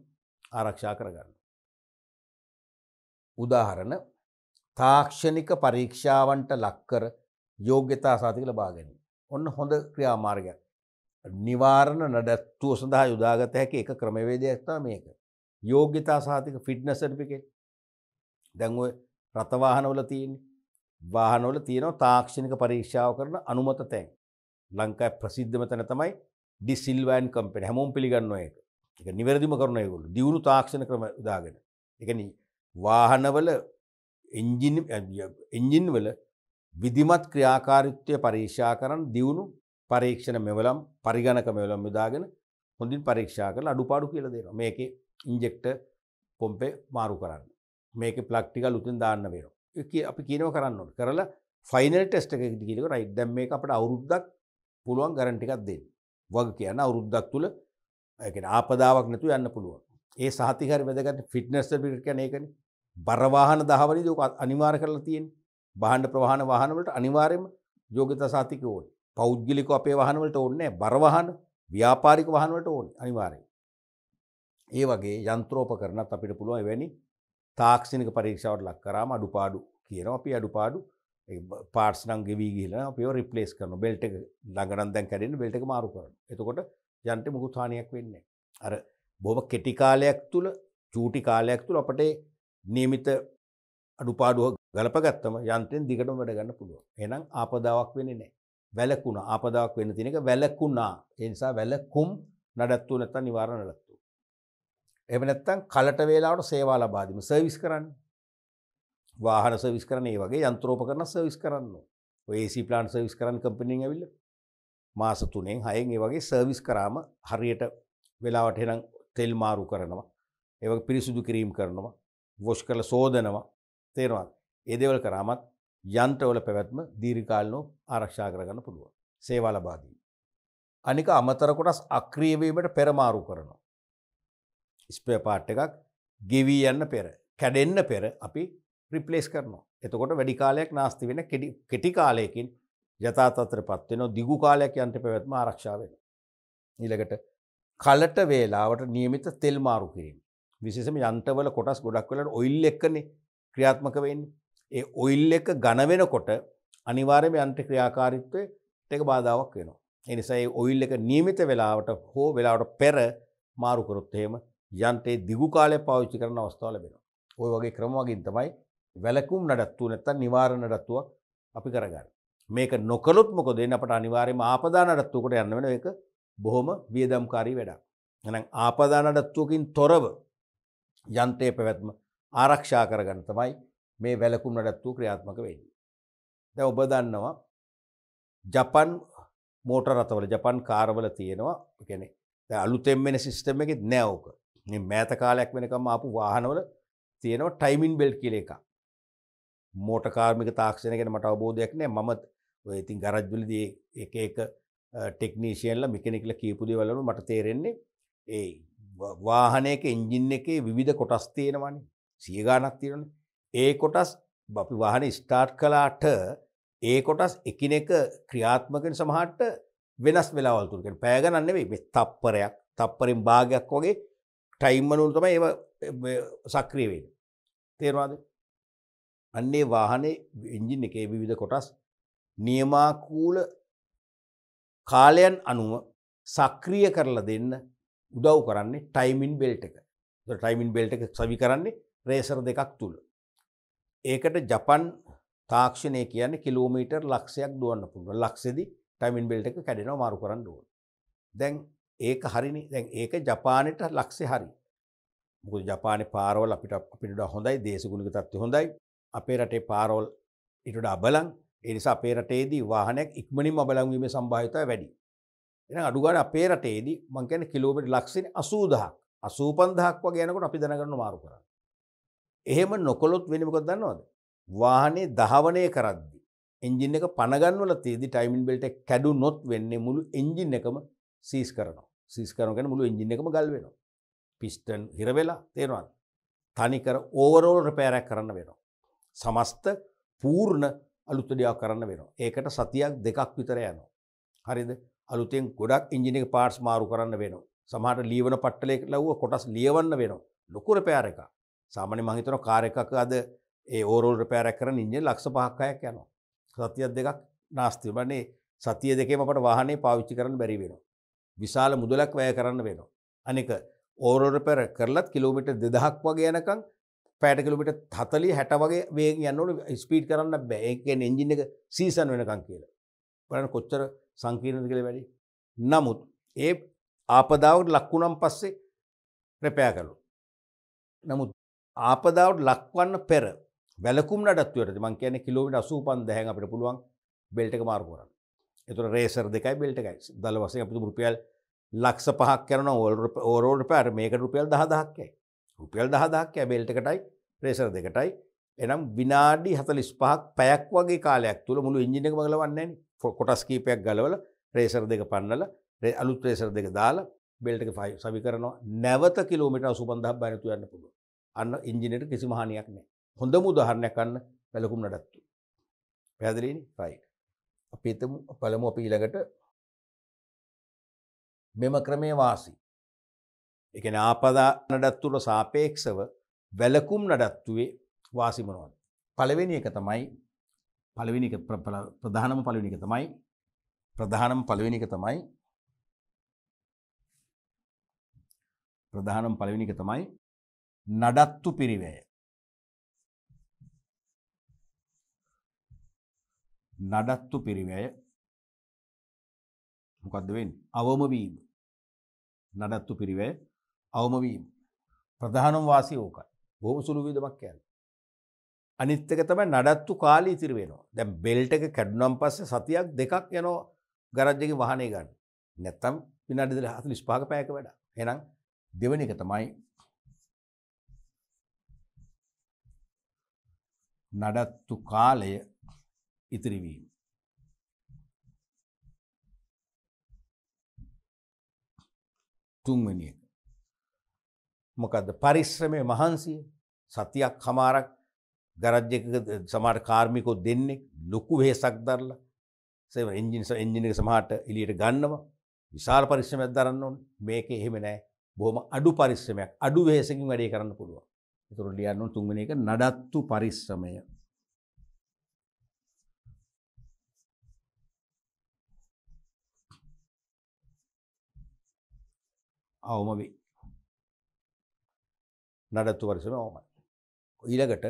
Speaker 1: ආරක්ෂා කරගන්න. උදාහරණ තාක්ෂණික පරීක්ෂාවන්ට ලක්කර යෝග්‍යතා සහතික ලබා ගැනීම. ඔන්න හොඳ ක්‍රියාමාර්ගයක්. නිවාරණ නඩත්තුව සඳහා යොදාගත හැකි එක ක්‍රමවේදයක් තමයි මේක. යෝග්‍යතා සහතික ෆිට්නස් සර්ටිෆිකේට්. දැන් ඔය රථ වාහනවල තියෙන්නේ. වාහනවල තියෙනවා තාක්ෂණික පරීක්ෂාව කරන අනුමත තැන්. ලංකාවේ ප්‍රසිද්ධම තැන තමයි ඩිසිල්වා ඇන්ඩ් කම්පැනි. හැමෝම පිළිගන්නවා ඒක. ඒක නිවැරදිම කරන ඒගොල්ලෝ. දියුණු තාක්ෂණ ක්‍රම උදාගෙන. ඒ කියන්නේ වාහනවල එන්ජින් වල විධිමත් ක්‍රියාකාරීත්වය පරීක්ෂා කරන දියුණු පරීක්ෂණ මෙවලම් පරිගණක මෙවලම් යොදාගෙන හොඳින් පරීක්ෂා කරලා අඩුපාඩු කියලා දෙනවා. මේකේ ඉන්ජෙක්ටර් පොම්පේ මාරු කරන්න. මේකේ ප්ලග් ටික අලුතෙන් දාන්න වෙනවා. ඒක අපි කියනවා කරන්න ඕනේ. කරලා ෆයිනල් ටෙස්ට් එකකදී කියනවා රයිට් දැන් මේක අපිට අවුරුද්දක් පුළුවන් ගැරන්ටි එකක් දෙන්න. වග කියන අවුරුද්දක් තුල ඒ කියන්නේ ආපදාවක් නැතුව යන්න පුළුවන්. ඒ සහතික හරි වැදගත් ෆිට්නස් සර්ටිෆිකේට් කියන්නේ ඒකනේ. බර වාහන 10 වලදී ඔක අනිවාර්ය කරලා තියෙන්නේ. භාණ්ඩ ප්‍රවාහන වාහන වලට අනිවාර්යයෙන්ම යෝග්‍යතා සහතික ඕනේ. පෞද්ගලික අපේ වාහන වලට ඕනේ නැහැ. බර වාහන, ව්‍යාපාරික වාහන වලට ඕනේ අනිවාර්යයෙන්. ඒ වගේ යන්ත්‍රෝපකරණත් අපිට පුළුවන් එවැනි තාක්ෂණික පරීක්ෂාවට ලක් කරාම අඩුපාඩු කියනවා. අපි අඩුපාඩු ඒ පාර්ට්ස් නම් ගෙවි ගිහලා අපිව රිප්ලේස් කරනවා. බෙල්ට් එක ළඟ නම් දැන් කැඩෙන්නේ බෙල්ට් එක මාරු කරනවා. එතකොට යන්ත්‍රෙ මුකුත් හානියක් වෙන්නේ නැහැ. අර බොහොම කෙටි කාලයක් තුල චූටි කාලයක් තුල අපිට නියමිත අඩුපාඩුව ගලපගත්තම යන්ත්‍රෙන් දිගටම වැඩ ගන්න පුළුවන්. එහෙනම් ආපදාවක් වෙන්නේ නැහැ. වැලකුණා ආපදාවක් වෙන්න තියෙන එක වැලකුණා. ඒ නිසා වැලකුම් නඩත්තු නැත්තම් නිවාරණ නඩත්තු. එහෙම නැත්තම් කලට වේලාවට සේවා ලබා දීම සර්විස් කරන්න. වාහන සර්විස් කරන්න ඒ වගේ යන්ත්‍රෝපකරණ සර්විස් කරන්න. ඔය AC ප්ලාන්ට් සර්විස් කරන්න කම්පැනිෙන් ඇවිල්ලා මාස 3න් 6න් ඒ වගේ සර්විස් කරාම හරියට වෙලාවට එනම් තෙල් මාරු කරනවා. ඒ වගේ පිරිසුදු කිරීම කරනවා. වොෂ් කරලා සෝදනවා. තේරෙනවද? ඒ දේවල් කරාමත් යන්ත්‍රවල පැවැත්ම දීර්ඝකාලීනව ආරක්ෂා කරගන්න පුළුවන්. සේවා ලබා දීම. අනික අමතර කොටස් අක්‍රිය වීමට පෙර මාරු කරනවා. ස්පෙයා පාර්ට් එකක් ගෙවි යන්න පෙර, කැඩෙන්න පෙර අපි රිප්ලේස් කරනවා. එතකොට වැඩි කාලයක් නාස්ති වෙන කෙටි කාලයකින් යථා තත්ත්වයටපත් වෙනවා. දිගු කාලයක් යන්ත්‍ර පැවැත්ම ආරක්ෂා වෙනවා. ඊළඟට කලට වේලාවට නියමිත තෙල් මාරු කිරීම. විශේෂයෙන්ම යන්ත්‍රවල කොටස් ගොඩක් වෙලාවට ඔයිල් එකනේ ක්‍රියාත්මක වෙන්නේ. ඒ ඔයිල් එක ඝන වෙනකොට අනිවාර්යයෙන්ම යන්ත්‍ර ක්‍රියාකාරීත්වයට ඒක බාධාවක් වෙනවා. ඒ නිසා ඒ ඔයිල් එක නියමිත වෙලාවට හෝ වෙලාවට පෙර මාරු කරොත් එහෙම යන්ත්‍රයේ දිගු කාලයක් පාවිච්චි කරන අවස්ථාව ලැබෙනවා. ওই වගේ ක්‍රම වලින් තමයි වැලකුම් නඩත්තුව නැත්තම් නිවාරණ නඩත්තුවක් අපි කරගන්නේ. මේක නොකළොත් මොකද වෙන්නේ? අපට අනිවාර්යයෙන්ම ආපදා නඩත්තුවකට යන්න වෙනවා. ඒක බොහොම වියදම්කාරී වැඩක්. එහෙනම් ආපදා නඩත්තුවකින් තොරව යන්ත්‍රයේ පැවැත්ම ආරක්ෂා කරගන්න තමයි මේ වැලකුම් නඩත්තුව ක්‍රියාත්මක වෙන්නේ. දැන් ඔබ දන්නවා ජපන් මෝටර රථවල ජපන් කාර්වල තියෙනවා. ඒ කියන්නේ දැන් අලුතෙන් වෙන සිස්ටම් එකෙත් නෑ ඕක. මේ මෑත කාලයක් වෙනකම් ආපු වාහනවල තියෙනවා ටයිමින් බෙල්ට් කියලා එකක්. මෝටර් කාර්මික තාක්ෂණය ගැන මට අවබෝධයක් නෑ. මම ඔය ඉතින් ගරාජ් වලදී එක ටෙක්නීෂියන්ලා මෙකැනිකල්ලා කියපු දේවල් වල මට තේරෙන්නේ ඒ වාහනයක එන්ජින් එකේ විවිධ කොටස් තියෙනවානේ. 100 ගාණක් තියෙනවානේ. ඒ කොටස් අපි වාහනේ ස්ටාර්ට් කළාට ඒ කොටස් එකිනෙක ක්‍රියාත්මක වෙන සමහරට වෙනස් වෙලාවල් තුන. කියන්නේ පැය ගණන් නෙවෙයි මේ තප්පරෙන් භාගයක් වගේ ටයිම් වල තමයි ඒව සක්‍රිය වෙන්නේ. තේරුණාද? අන්නේ වාහනේ එන්ජින් එකේ විවිධ කොටස් නියමානුකූල කාලයන් අනුව සක්‍රිය කරලා දෙන්න උදව් කරන්නේ ටයිමින් බෙල්ට් එක. ඒ ටයිමින් බෙල්ට් එක සවි කරන්නේ රේසර් දෙකක් තුල. ඒකට ජපන් තාක්ෂණය කියන්නේ කිලෝමීටර් ලක්ෂයක් දුවන්න පුළුවන්. ලක්ෂෙදි ටයිමින් බෙල්ට් එක කැඩෙනවා මාරු කරන්න ඕන. දැන් ඒක හරිනේ. දැන් ඒක ජපානයේ ලක්ෂය හරි. මොකද ජපානයේ පාරවල් අපිට වඩා හොඳයි, දේශගුණික තත්ත්වය හොඳයි. අපේ රටේ පාරවල් ඊට වඩා අබලන්. ඒ නිසා අපේ රටේදී වාහනයක් ඉක්මනින්ම අබලන් වීමේ සම්භාවිතය වැඩි. එහෙනම් අඩු ගානේ අපේ රටේදී මම කියන්නේ කිලෝමීටර් ලක්ෂෙනේ 80000ක් 85000ක් වගේ යනකොට අපි දැනගන්න මාරු කරන්න. එහෙම නොකළොත් වෙන්නේ මොකද දන්නවද? වාහනේ දහවණය කරද්දී එන්ජින් එක පණ ගන්නවල තියදී ටයිමින් බෙල්ට් එක කැඩුනොත් වෙන්නේ මුළු එන්ජින් එකම සීස් කරනවා. සීස් කරනවා කියන්නේ මුළු එන්ජින් එකම ගල් වෙනවා. පිස්ටන් හිර වෙලා තේරෙනවද? තනිකර ඕවරෝල් රිපෙයාර් එකක් කරන්න වෙනවා. සමස්ත පූර්ණ අලුත් දෙයක් කරන්න වෙනවා. ඒකට සතියක් දෙකක් විතර යනවා. හරිද? අලුතෙන් ගොඩක් එන්ජින් එක පාර්ට්ස් මාරු කරන්න වෙනවා. සමහරට ලියවන පට්ටලයක ලව්ව කොටස් ලියවන්න වෙනවා. ලොකු රිපෙයාර් එකක්. සාමාන්‍යයෙන් මම හිතනවා කාර් එකක අද ඒ ඕවරෝල් රිපෙයාර් එකක් කරන ඉන්ජින් ලක්ෂ 5ක් 6ක් යනවා. සතියක් දෙකක් නාස්ති. මන්නේ සතිය දෙකේම අපට වාහනේ පාවිච්චි කරන්න බැරි වෙනවා. විශාල මුදලක් වැය කරන්න වෙනවා. අනික ඕවරෝල් රිපෙයාර් කරලත් කිලෝමීටර් 2000ක් වගේ යනකම් පැයට කිලෝමීටර් 40 60 වගේ වේගෙන් යන්න ඕනේ ස්පීඩ් කරන්න බෑ. ඒ කියන්නේ එන්ජින් එක සීසන් වෙනකම් කියලා. බලන්න කොච්චර සංකීර්ණද කියලා වැඩි. නමුත් ඒ ආපදාවට ලක් වුණාන් පස්සේ රිපෙයාර් කරනවා. නමුත් ආපදාවට ලක්වන්න පෙර වැලකුම් නඩත්තුවටදී මම කියන්නේ කිලෝමීටර් 85000න් අපිට පුළුවන් බෙල්ට් එක මාරු කරන්න. ඒතකොට රේසර් දෙකයි බෙල්ට් එකයි. දල වශයෙන් අපිට රුපියල් ලක්ෂ 5ක් කරනවා ඕවරෝල් රිපෙයාර් මේකට රුපියල් 10000ක් යයි. රුපියල් 10000ක් යයි බෙල්ට් එකටයි රේසර් දෙකටයි. එනම් විනාඩි 45ක් පැයක් වගේ කාලයක් තුල මුළු එන්ජින් එකම ගලවන්නේ නැහැ නේ. කොටස් කීපයක් ගලවලා රේසර් දෙක පන්නලා අලුත් රේසර් දෙක දාලා බෙල්ට් එක සවි කරනවා. නැවත කිලෝමීටර් 85000ක් බය නැතුව යන්න පුළුවන්. අන්න එන්ජින් එකට කිසිම හානියක් නැහැ. හොඳම උදාහරණයක් අන්න වැලකුම් නඩත්තු. පැහැදිලිනේ? රයිට්. අපි බලමු අපි ඊළඟට මෙම ක්‍රමයේ වාසි. ඒ කියන්නේ ආපදා නඩත්තුවට සාපේක්ෂව වැලකුම් නඩත්තුවේ වාසි මොනවද? පළවෙනි එක තමයි ප්‍රධානම පළවෙනි එක තමයි නඩත්තු පිරිවැය. නඩත්තු පිරිවැය මොකද්ද වෙන්නේ? අවම වීම. නඩත්තු පිරිවැය අවම වීම. ප්‍රධානම වාසිය ඕකයි. බොහොම සුළු විදමක් කියන්නේ. අනිත් එක තමයි නඩත්තු කාලය ඉතිරි වෙනවා. දැන් බෙල්ට් එක කැඩුනන් පස්සේ සතියක් දෙකක් යනවා ගරාජ් එකේ වාහනේ ගන්න. නැත්තම් විනාඩි 45ක පැයක වැඩ. එහෙනම් දෙවෙනි එක තමයි නඩත්තු කාලය ඉතිරි වීම. තුන්වෙනි එක මොකද්ද? පරිශ්‍රමයේ මහන්සිය. සතියක් හමාරක් ගරාජ් එකක සමහර කාර්මිකයෝ දෙන්නේ ලොකු වෙහෙසක් දරලා එන්ජින් එක සමහරට එළියට ගන්නවා. විශාල පරිශ්‍රමයක් දරන්න ඕනේ. මේකේ එහෙම නැහැ. බොහොම අඩු පරිශ්‍රමයක් අඩු වෙහෙසකින් වැඩේ කරන්න පුළුවන්. ඒතර ලියන්න ඕන තුන්වෙනි එක නඩත්තු පරිශ්‍රමය. අවම වේ. නඩත්තු පරිශ්‍රමය අවමයි. ඊළඟට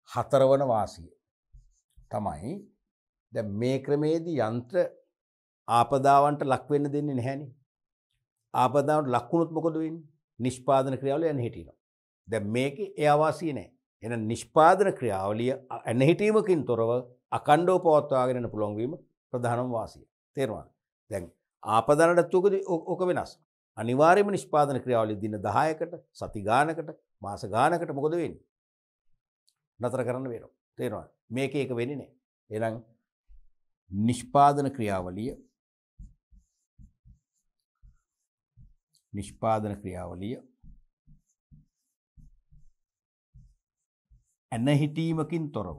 Speaker 1: හතරවන වාසිය තමයි දැන් මේ ක්‍රමේදී යන්ත්‍ර ආපදාවන්ට ලක් වෙන්න දෙන්නේ නැහැනේ. ආපදාවට ලක් වුණොත් මොකද වෙන්නේ? නිෂ්පාදන ක්‍රියාවලිය යන්න හිටිනවා. දැන් මේකේ ඒ අවාසිය නැහැ. එහෙනම් නිෂ්පාදන ක්‍රියාවලිය යන්න හිටීමකින් තොරව අකණ්ඩව පවත්වාගෙන යන්න පුළුවන් වීම ප්‍රධානම වාසිය. තේරුණාද? දැන් ආපදා නඩත්තුවකදී ඕක වෙනස්. අනිවාර්යයෙන්ම නිෂ්පාදන ක්‍රියාවලිය දින 10කට, සති ගානකට, මාස ගානකට මොකද වෙන්නේ? නතර කරන්න වෙනවා. තේරුණාද? මේකේ ඒක වෙන්නේ නැහැ. එහෙනම් නිෂ්පාදන ක්‍රියාවලිය ඇනහිටීමකින් තොරව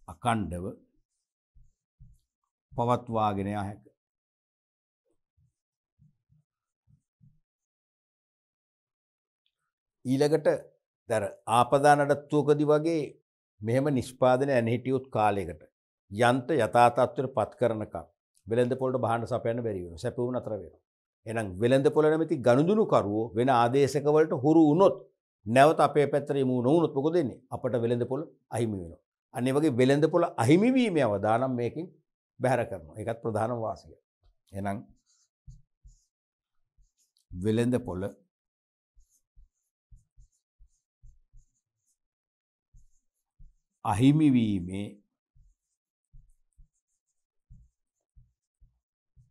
Speaker 1: අකණ්ඩව පවත්වාගෙන යා හැක. ඊළඟට දර ආපදා නඩත්තුවකදී වගේ මෙහෙම නිෂ්පාදනය ඇනහිටියොත් කාලයකට යන්ත්‍ර යථා තත්ත්වයට පත් කරනකම් වෙළඳපොළට භාණ්ඩ සපයන්න බැරි වෙනවා. සැපුම් නතර වෙනවා. එහෙනම් වෙළඳපොළ නැමැති ගනුදෙනු කරුවෝ වෙන ආදේශක වලට හුරු වුණොත් නැවත අපේ පැත්තට යමු නොවුනොත් මොකද වෙන්නේ? අපට වෙළඳපොළ අහිමි වෙනවා. අන්න ඒ වගේ වෙළඳපොළ අහිමි වීමේ අවදානම් මේකෙන් බැහැර කරනවා. ඒකත් ප්‍රධානම වාසිය. එහෙනම් වෙළඳපොළ අහිමි වීමේ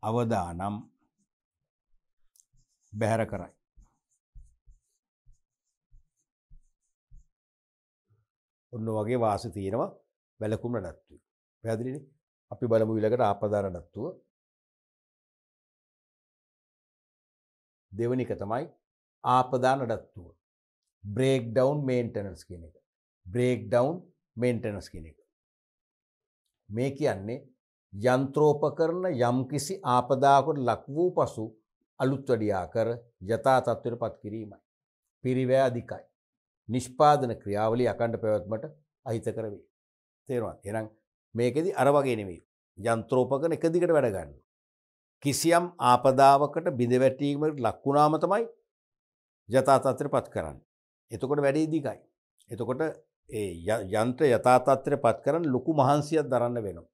Speaker 1: අවදානම් බැහැර කරයි. ඔන්න වගේ වාසි තියෙනවා වැලකුම් නඩත්තුවේ. පැහැදිලිනේ? අපි බලමු ඊළඟට ආපදා නඩත්තුව. දෙවෙනි එක තමයි ආපදා නඩත්තුව. බ්‍රේක් ඩවුන් මේන්ටනන්ස් කියන එක. බ්‍රේක්ඩවුන් මේන්ටනන්ස් කියන එක. මේ කියන්නේ යන්ත්‍රෝපකරණ යම්කිසි ආපදාවකට ලක් වූ පසු අලුත් වැඩියා කර යථා තත්ත්වයට පත් කිරීමයි. පිරිවැය අධිකයි. නිෂ්පාදන ක්‍රියාවලිය අකණ්ඩ පැවැත්මට අහිතකර වේ. තේරුණාද? එහෙනම් මේකෙදි අර වගේ නෙමෙයි. යන්ත්‍රෝපකරණ එක දිගට වැඩ ගන්නවා. කිසියම් ආපදාවකට බිඳ වැටීමකට ලක් වුණාම තමයි යථා තත්ත්වයට පත් කරන්නේ. එතකොට වැඩේ දිගයි. එතකොට ඒ යන්ත්‍ර යථා තත්ත්වයට පත් කරන්න ලොකු මහන්සියක් දරන්න වෙනවා.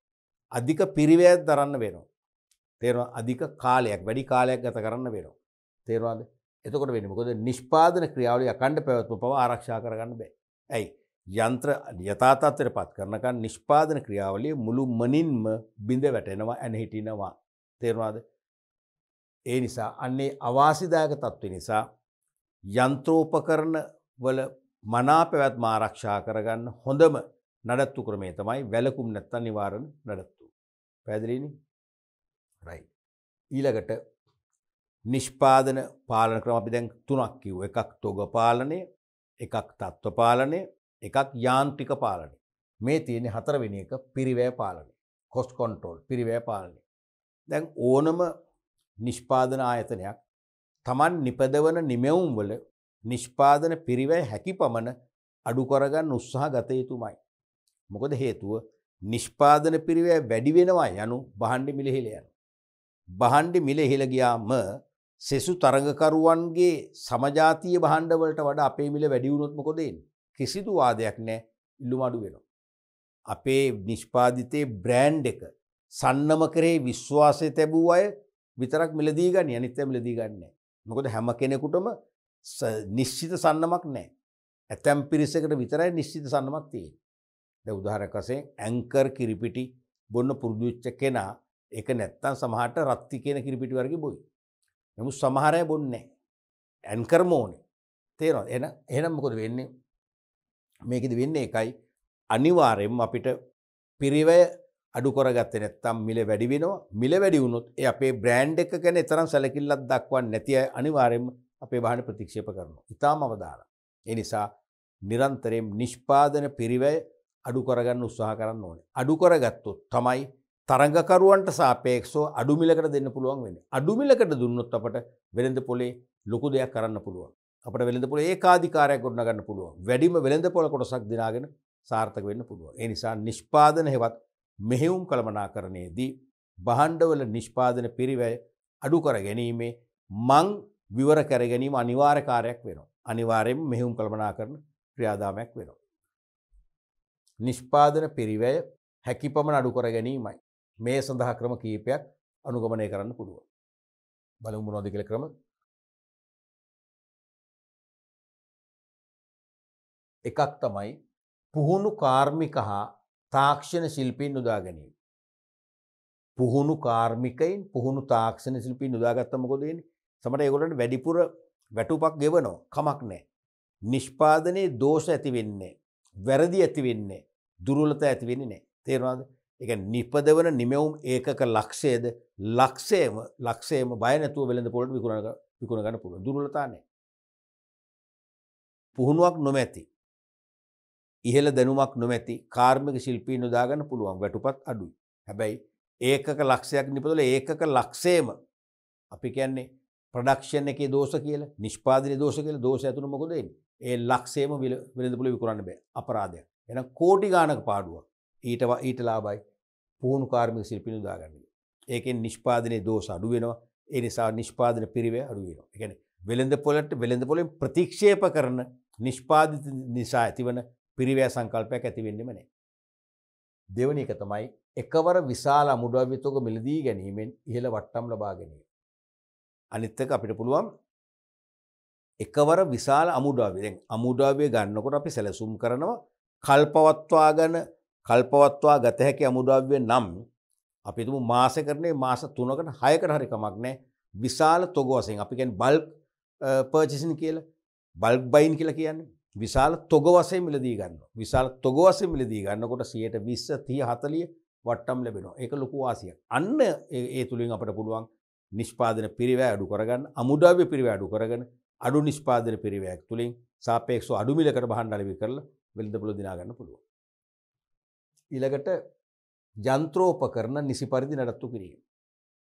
Speaker 1: අධික පිරිවැයක් දරන්න වෙනවා. තේරුණා? අධික කාලයක් වැඩි කාලයක් ගත කරන්න වෙනවා. තේරුණාද? එතකොට වෙන්නේ මොකද? නිෂ්පාදන ක්‍රියාවලිය අඛණ්ඩ පැවැත්ම පව ආරක්ෂා කරගන්න බෑ. ඇයි? යන්ත්‍ර යථා තත්ත්වයට පත් කරනකන් නිෂ්පාදන ක්‍රියාවලිය මුළු මනින්ම බිඳ වැටෙනවා ඇන හිටිනවා. තේරුණාද? ඒ නිසා අන්නේ අවාසිදායක තත්ත්ව නිසා යන්ත්‍රෝපකරණ වල මනා පැවැත්ම ආරක්ෂා කරගන්න හොඳම නඩත්තු ක්‍රමය තමයි වැලකුම් නැත්තම් නිවාරණ නඩත්තු. පැහැදිලිනේ? රයිට්. ඊළඟට නිෂ්පාදන පාලන ක්‍රම අපි දැන් තුනක් කිව්වා. එකක් තොග පාලනය, එකක් තත්ත්ව පාලනය, එකක් යාන්ත්‍රික පාලනය. මේ තියෙන්නේ හතරවෙනි එක පිරිවැය පාලනය. කොස්ට් කන්ට්‍රෝල් පිරිවැය පාලනය. දැන් ඕනම නිෂ්පාදන ආයතනයක් Taman නිපදවන නිමැවුම් වල නිෂ්පාදන පිරිවැය හැකි පමණ අඩු කරගන්න උත්සාහ ගත යුතුමයි. මොකද හේතුව නිෂ්පාදන පිරිවැය වැඩි වෙනවා යනු භාණ්ඩ මිල ඉහළ යනවා. භාණ්ඩ මිල ඉහළ ගියාම සෙසු තරඟකරුවන්ගේ සමජාතීය භාණ්ඩ වලට වඩා අපේ මිල වැඩි වුණොත් මොකද වෙන්නේ? කිසිදු වාදයක් නැහැ. ඉල්ලුම අඩු වෙනවා. අපේ නිෂ්පාදිතේ බ්‍රෑන්ඩ් එක සන්නම කරේ විශ්වාසය තැබූ අය විතරක් මිලදී ගන්න. අනිත් අය මිලදී ගන්න නැහැ. මොකද හැම කෙනෙකුටම නිශ්චිත සන්නමක් නැහැ. ඇතැම් පිරිසකට විතරයි නිශ්චිත සන්නමක් තියෙන්නේ. දැන් උදාහරණයක් වශයෙන් ඇන්කර් කිරිපිටි බොන්න පුරුදු වෙච්ච කෙනා ඒක නැත්තම් සමහරට රත්ති කියන කිරිපිටි වර්ගේ බොයි. නමුත් සමහර අය බොන්නේ නැහැ. ඇන්කර්ම ඕනේ. තේරෙනවද? එහෙනම් මොකද වෙන්නේ? මේකෙදි වෙන්නේ එකයි අනිවාර්යයෙන්ම අපිට පිරිවැය අඩු කරගත්තේ නැත්තම් මිල වැඩි වෙනවා. මිල වැඩි වුණොත් ඒ අපේ බ්‍රෑන්ඩ් එක ගැන තරම් සැලකිල්ලක් දක්වන්නේ නැති අය අනිවාර්යයෙන්ම අපේ වාහන ප්‍රතික්ෂේප කරනවා. ඊටාම අවදානම්. ඒ නිසා නිරන්තරයෙන් නිෂ්පාදන පිරිවැය අඩු කරගන්න උත්සාහ කරන්න ඕනේ. අඩු කරගත්තොත් තමයි තරඟකරුවන්ට සාපේක්ෂව අඩු මිලකට දෙන්න පුළුවන් වෙන්නේ. අඩු මිලකට දුන්නොත් අපට වෙළඳ පොලේ ලොකු දෙයක් කරන්න පුළුවන්. අපිට වෙළඳ පොලේ ඒකාධිකාරයක් ගොඩනගන්න පුළුවන්. වැඩිම වෙළඳ පොල කොටසක් දිනාගෙන සාර්ථක වෙන්න පුළුවන්. ඒ නිසා නිෂ්පාදන හෙවත් මෙහෙයුම් කළමනාකරණයේදී භාණ්ඩවල නිෂ්පාදන පිරිවැය අඩු කර ගැනීමේ මං විවර කර ගැනීම අනිවාර්ය කාර්යයක් වෙනවා. අනිවාර්යයෙන්ම මෙහෙයුම් කළමනාකරණ ක්‍රියාදාමයක් වෙනවා. නිෂ්පාදන පිරිවැය හැකිපමණ අඩු කර ගැනීමයි. මේ සඳහා ක්‍රම කීපයක් අනුගමනය කරන්න පුළුවන්. බලමු මොනවද කියලා ක්‍රම. එකක් තමයි පුහුණු කාර්මික හා තාක්ෂණ ශිල්පීන් යොදා ගැනීම. පුහුණු කාර්මිකයින් පුහුණු තාක්ෂණ ශිල්පීන් යොදාගත්තම මොකද වෙන්නේ? සමහර ඒගොල්ලන්ට වැඩිපුර වැටුපක් ගෙවනවා. කමක් නැහැ. නිෂ්පාදනයේ දෝෂ ඇති වෙන්නේ නැහැ. වැරදි ඇති වෙන්නේ නැහැ. දුර්වලතා ඇති වෙන්නේ නැහැ. තේරුණාද? ඒ කියන්නේ නිපදවන නිමැවුම් ඒකක ලක්ෂයේද ලක්ෂයේම බය නැතුව වෙළඳ පොළට විකුණ ගන්න පුළුවන්. දුර්වලතා නැහැ. පුහුණුවක් නොමැති ඉහළ දැනුමක් නොමැති කාර්මික ශිල්පීන් යොදා ගන්න පුළුවන්. වැටුපත් අඩුයි. හැබැයි ඒකක ලක්ෂයක් නිපදවල ඒකක ලක්ෂයේම අපි කියන්නේ ප්‍රොඩක්ෂන් එකේ දෝෂ කියලා, නිෂ්පාදනයේ දෝෂ කියලා. දෝෂ ඇතුළු මොකද වෙන්නේ? ඒ ලක්ෂයේම වෙළඳ පොළ විකුණන්න බෑ. අපරාධයක්. එහෙනම් කෝටි ගාණක පාඩුවක්. ඊට ලාභයි පුහුණු කාර්මික ශිල්පීන් යොදා ගන්න. ඒකෙන් නිෂ්පාදනයේ දෝෂ අඩු වෙනවා. ඒ නිසා නිෂ්පාදන පිරිවැය අඩු වෙනවා. ඒ කියන්නේ වෙළඳ පොළෙන් ප්‍රතික්ෂේප කරන නිෂ්පාදිත නිසා ඇතිවන පිරිවැය සංකල්පයක් ඇති වෙන්නෙම නැහැ. දෙවෙනි එක තමයි එකවර විශාල අමුද්‍රව්‍ය තොග මිලදී ගැනීමෙන් ඉහළ වට්ටම් ලබා ගැනීම. අනිත් එක අපිට පුළුවන් එකවර විශාල අමුද්‍රව්‍ය. දැන් අමුද්‍රව්‍ය ගන්නකොට අපි සැලසුම් කරනවා කල්පවත්වා ගත හැකි අමුද්‍රව්‍ය නම් අපි තුමු මාසෙකරනේ මාස 3කට 6කට හරි කමක් නැහැ. විශාල තොග වශයෙන් අපි කියන්නේ බල්ක් පර්චේසින් කියලා, බල්ක් බයින් කියලා කියන්නේ. විශාල තොග වශයෙන් මිලදී ගන්නවා. විශාල තොග වශයෙන් මිලදී ගන්නකොට 120 30 40 වට්ටම් ලැබෙනවා. ඒක ලොකු වාසියක්. අන්න ඒ තුලින් අපිට පුළුවන් නිෂ්පාදන පිරිවැය අඩු කරගන්න, අමුද්‍රව්‍ය පිරිවැය අඩු කරගෙන අඩු නිෂ්පාදන පිරිවැයක් තුලින් සාපේක්ෂව අඩු මිලකට භාණ්ඩ අලෙවි කරලා වෙළඳපොළ දිනා ගන්න පුළුවන්. ඊළඟට යන්ත්‍රෝපකරණ නිසි පරිදි නඩත්තු කිරීම.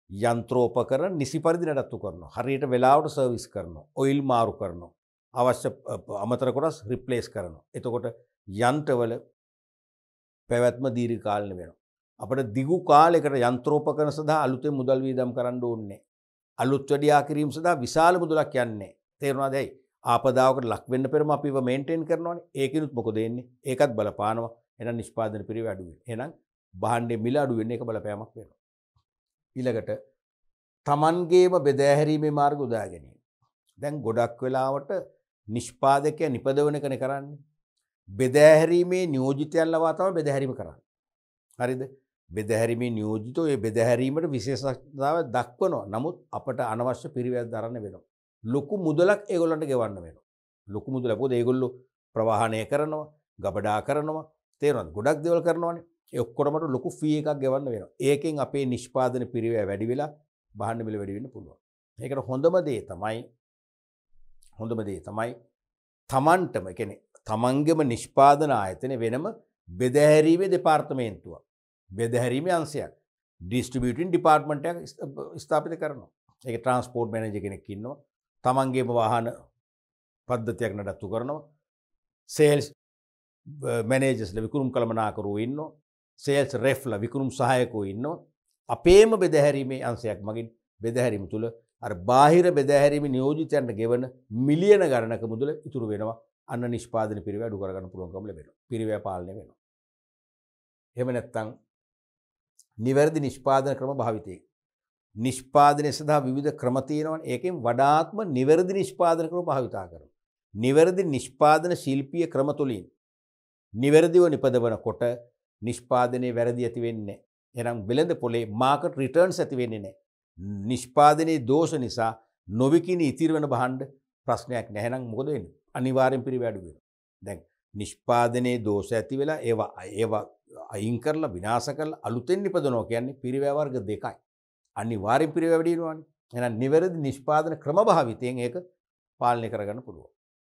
Speaker 1: යන්ත්‍රෝපකරණ නිසි පරිදි නඩත්තු කරනවා. හරියට වෙලාවට සර්විස් කරනවා. ඔයිල් මාරු කරනවා. අවශ්‍ය අමතර කොටස් රිප්ලේස් කරනවා. එතකොට යන්ත්‍රවල පැවැත්ම දීර්ඝ කාලීන වෙනවා. අපිට දිගු කාලයකට යන්ත්‍රෝපකරණ සඳහා අලුතෙන් මුදල් වියදම් කරන්න ඕනේ. අලුත් වැඩියා කිරීම සඳහා විශාල මුදලක් යන්නේ. තේරුණාද? ඇයි? ආපදාවකට ලක් වෙන්න පෙරම අපිව මේන්ටේන් කරනවානේ. ඒකිනුත් මොකද වෙන්නේ? ඒකත් බලපානවා. එහෙනම් නිෂ්පාදන පිරිවෙ අඩු වෙනවා. එහෙනම් භාණ්ඩේ මිල අඩු වෙන්නේ ඒක බලපෑමක් වෙනවා. ඊළඟට තමන්ගේම බෙදා හැරීමේ මාර්ග උදා ගැනීම. දැන් ගොඩක් වෙලාවට නිෂ්පාදකයා නිපදවන එකනේ කරන්නේ. බෙදා හැරීමේ නියෝජිතයන් ලවා තමයි බෙදා හැරීම කරන්නේ. හරිද? බෙදා හැරීමේ නියෝජිතෝ ඒ බෙදා හැරීමට විශේෂතාවය දක්වනවා. නමුත් අපට අනවශ්‍ය පිරිවැයක් දරන්න වෙනවා. ලොකු මුදලක් ඒගොල්ලන්ට ගෙවන්න වෙනවා. ලොකු මුදලක්. මොකද ඒගොල්ලෝ ප්‍රවාහනය කරනවා, ගබඩා කරනවා, තේරෙනවද? ගොඩක් දේවල් කරනවානේ. ඒ ඔක්කොටම ලොකු ෆී එකක් ගෙවන්න වෙනවා. ඒකෙන් අපේ නිෂ්පාදන පිරිවැය වැඩි වෙලා භාණ්ඩ මිල වැඩි වෙන්න පුළුවන්. ඒකට හොඳම දේ තමයි තමන්ටම කියන්නේ තමන්ගේම නිෂ්පාදන ආයතන වෙනම බෙදා හැරීමේ දෙපාර්තමේන්තුවක්. බෙදා හැරීමේ අංශයක්. ඩිස්ට්‍රිබියුටින් ඩිපාර්ට්මන්ට් එක ස්ථාපිත කරනවා. ඒක ට්‍රාන්ස්පෝර්ට් මැනේජර් කෙනෙක් ඉන්නවා. තමන්ගේම වාහන පද්ධතියක් නඩත්තු කරනවා. සේල්ස් මැනේජර්ස්ලා විකුණුම් කළමනාකරුවෝ ඉන්නවා. සේල්ස් රෙෆ්ලා විකුණුම් සහායකයෝ ඉන්නවා. අපේම බෙදා හැරීමේ අංශයක් මගින් බෙදා හැරීම තුල අර බාහිර බෙදා හැරීමේ නියෝජිතයන්ට ගෙවන මිලියන ගණනක මුදල ඉතුරු වෙනවා. අන්න නිෂ්පාදන පිරිවැය අඩු කරගන්න පුළුවන්කම ලැබෙනවා. පිරිවැය පාලනය වෙනවා. එහෙම නැත්නම් නිවැරදි නිෂ්පාදන ක්‍රම භාවිතය. නිෂ්පාදනය සඳහා විවිධ ක්‍රම තියෙනවනේ. ඒකෙන් වඩාත්ම නිවැරදි නිෂ්පාදන ක්‍රම භාවිතා කරනවා. නිවැරදි නිෂ්පාදන ශිල්පීය ක්‍රම තුලින් නිවැරදිව නිපදවනකොට නිෂ්පාදනයේ වැරදි ඇති වෙන්නේ නැහැ. එහෙනම් වෙළඳ පොලේ මාකට් රිටර්න්ස් ඇති වෙන්නේ නැහැ. නිෂ්පාදනයේ දෝෂ නිසා නොවිකිනි ඉතිරි වෙන භාණ්ඩ ප්‍රශ්නයක් නැහැ. එහෙනම් මොකද වෙන්නේ? අනිවාර්යෙන් පිරිවැය අඩු වෙනවා. දැන් නිෂ්පාදනයේ දෝෂ ඇති වෙලා ඒවා අයින් කරලා විනාශ කරලා අලුතෙන් නිපදවනවා කියන්නේ පිරිවැය වර්ග දෙකයි. අනිවාර්යෙන් පිරිවැය වැඩි වෙනවානේ. එහෙනම් නිවැරදි නිෂ්පාදන ක්‍රම භාවිතයෙන් ඒක පාලනය කරගන්න පුළුවන්.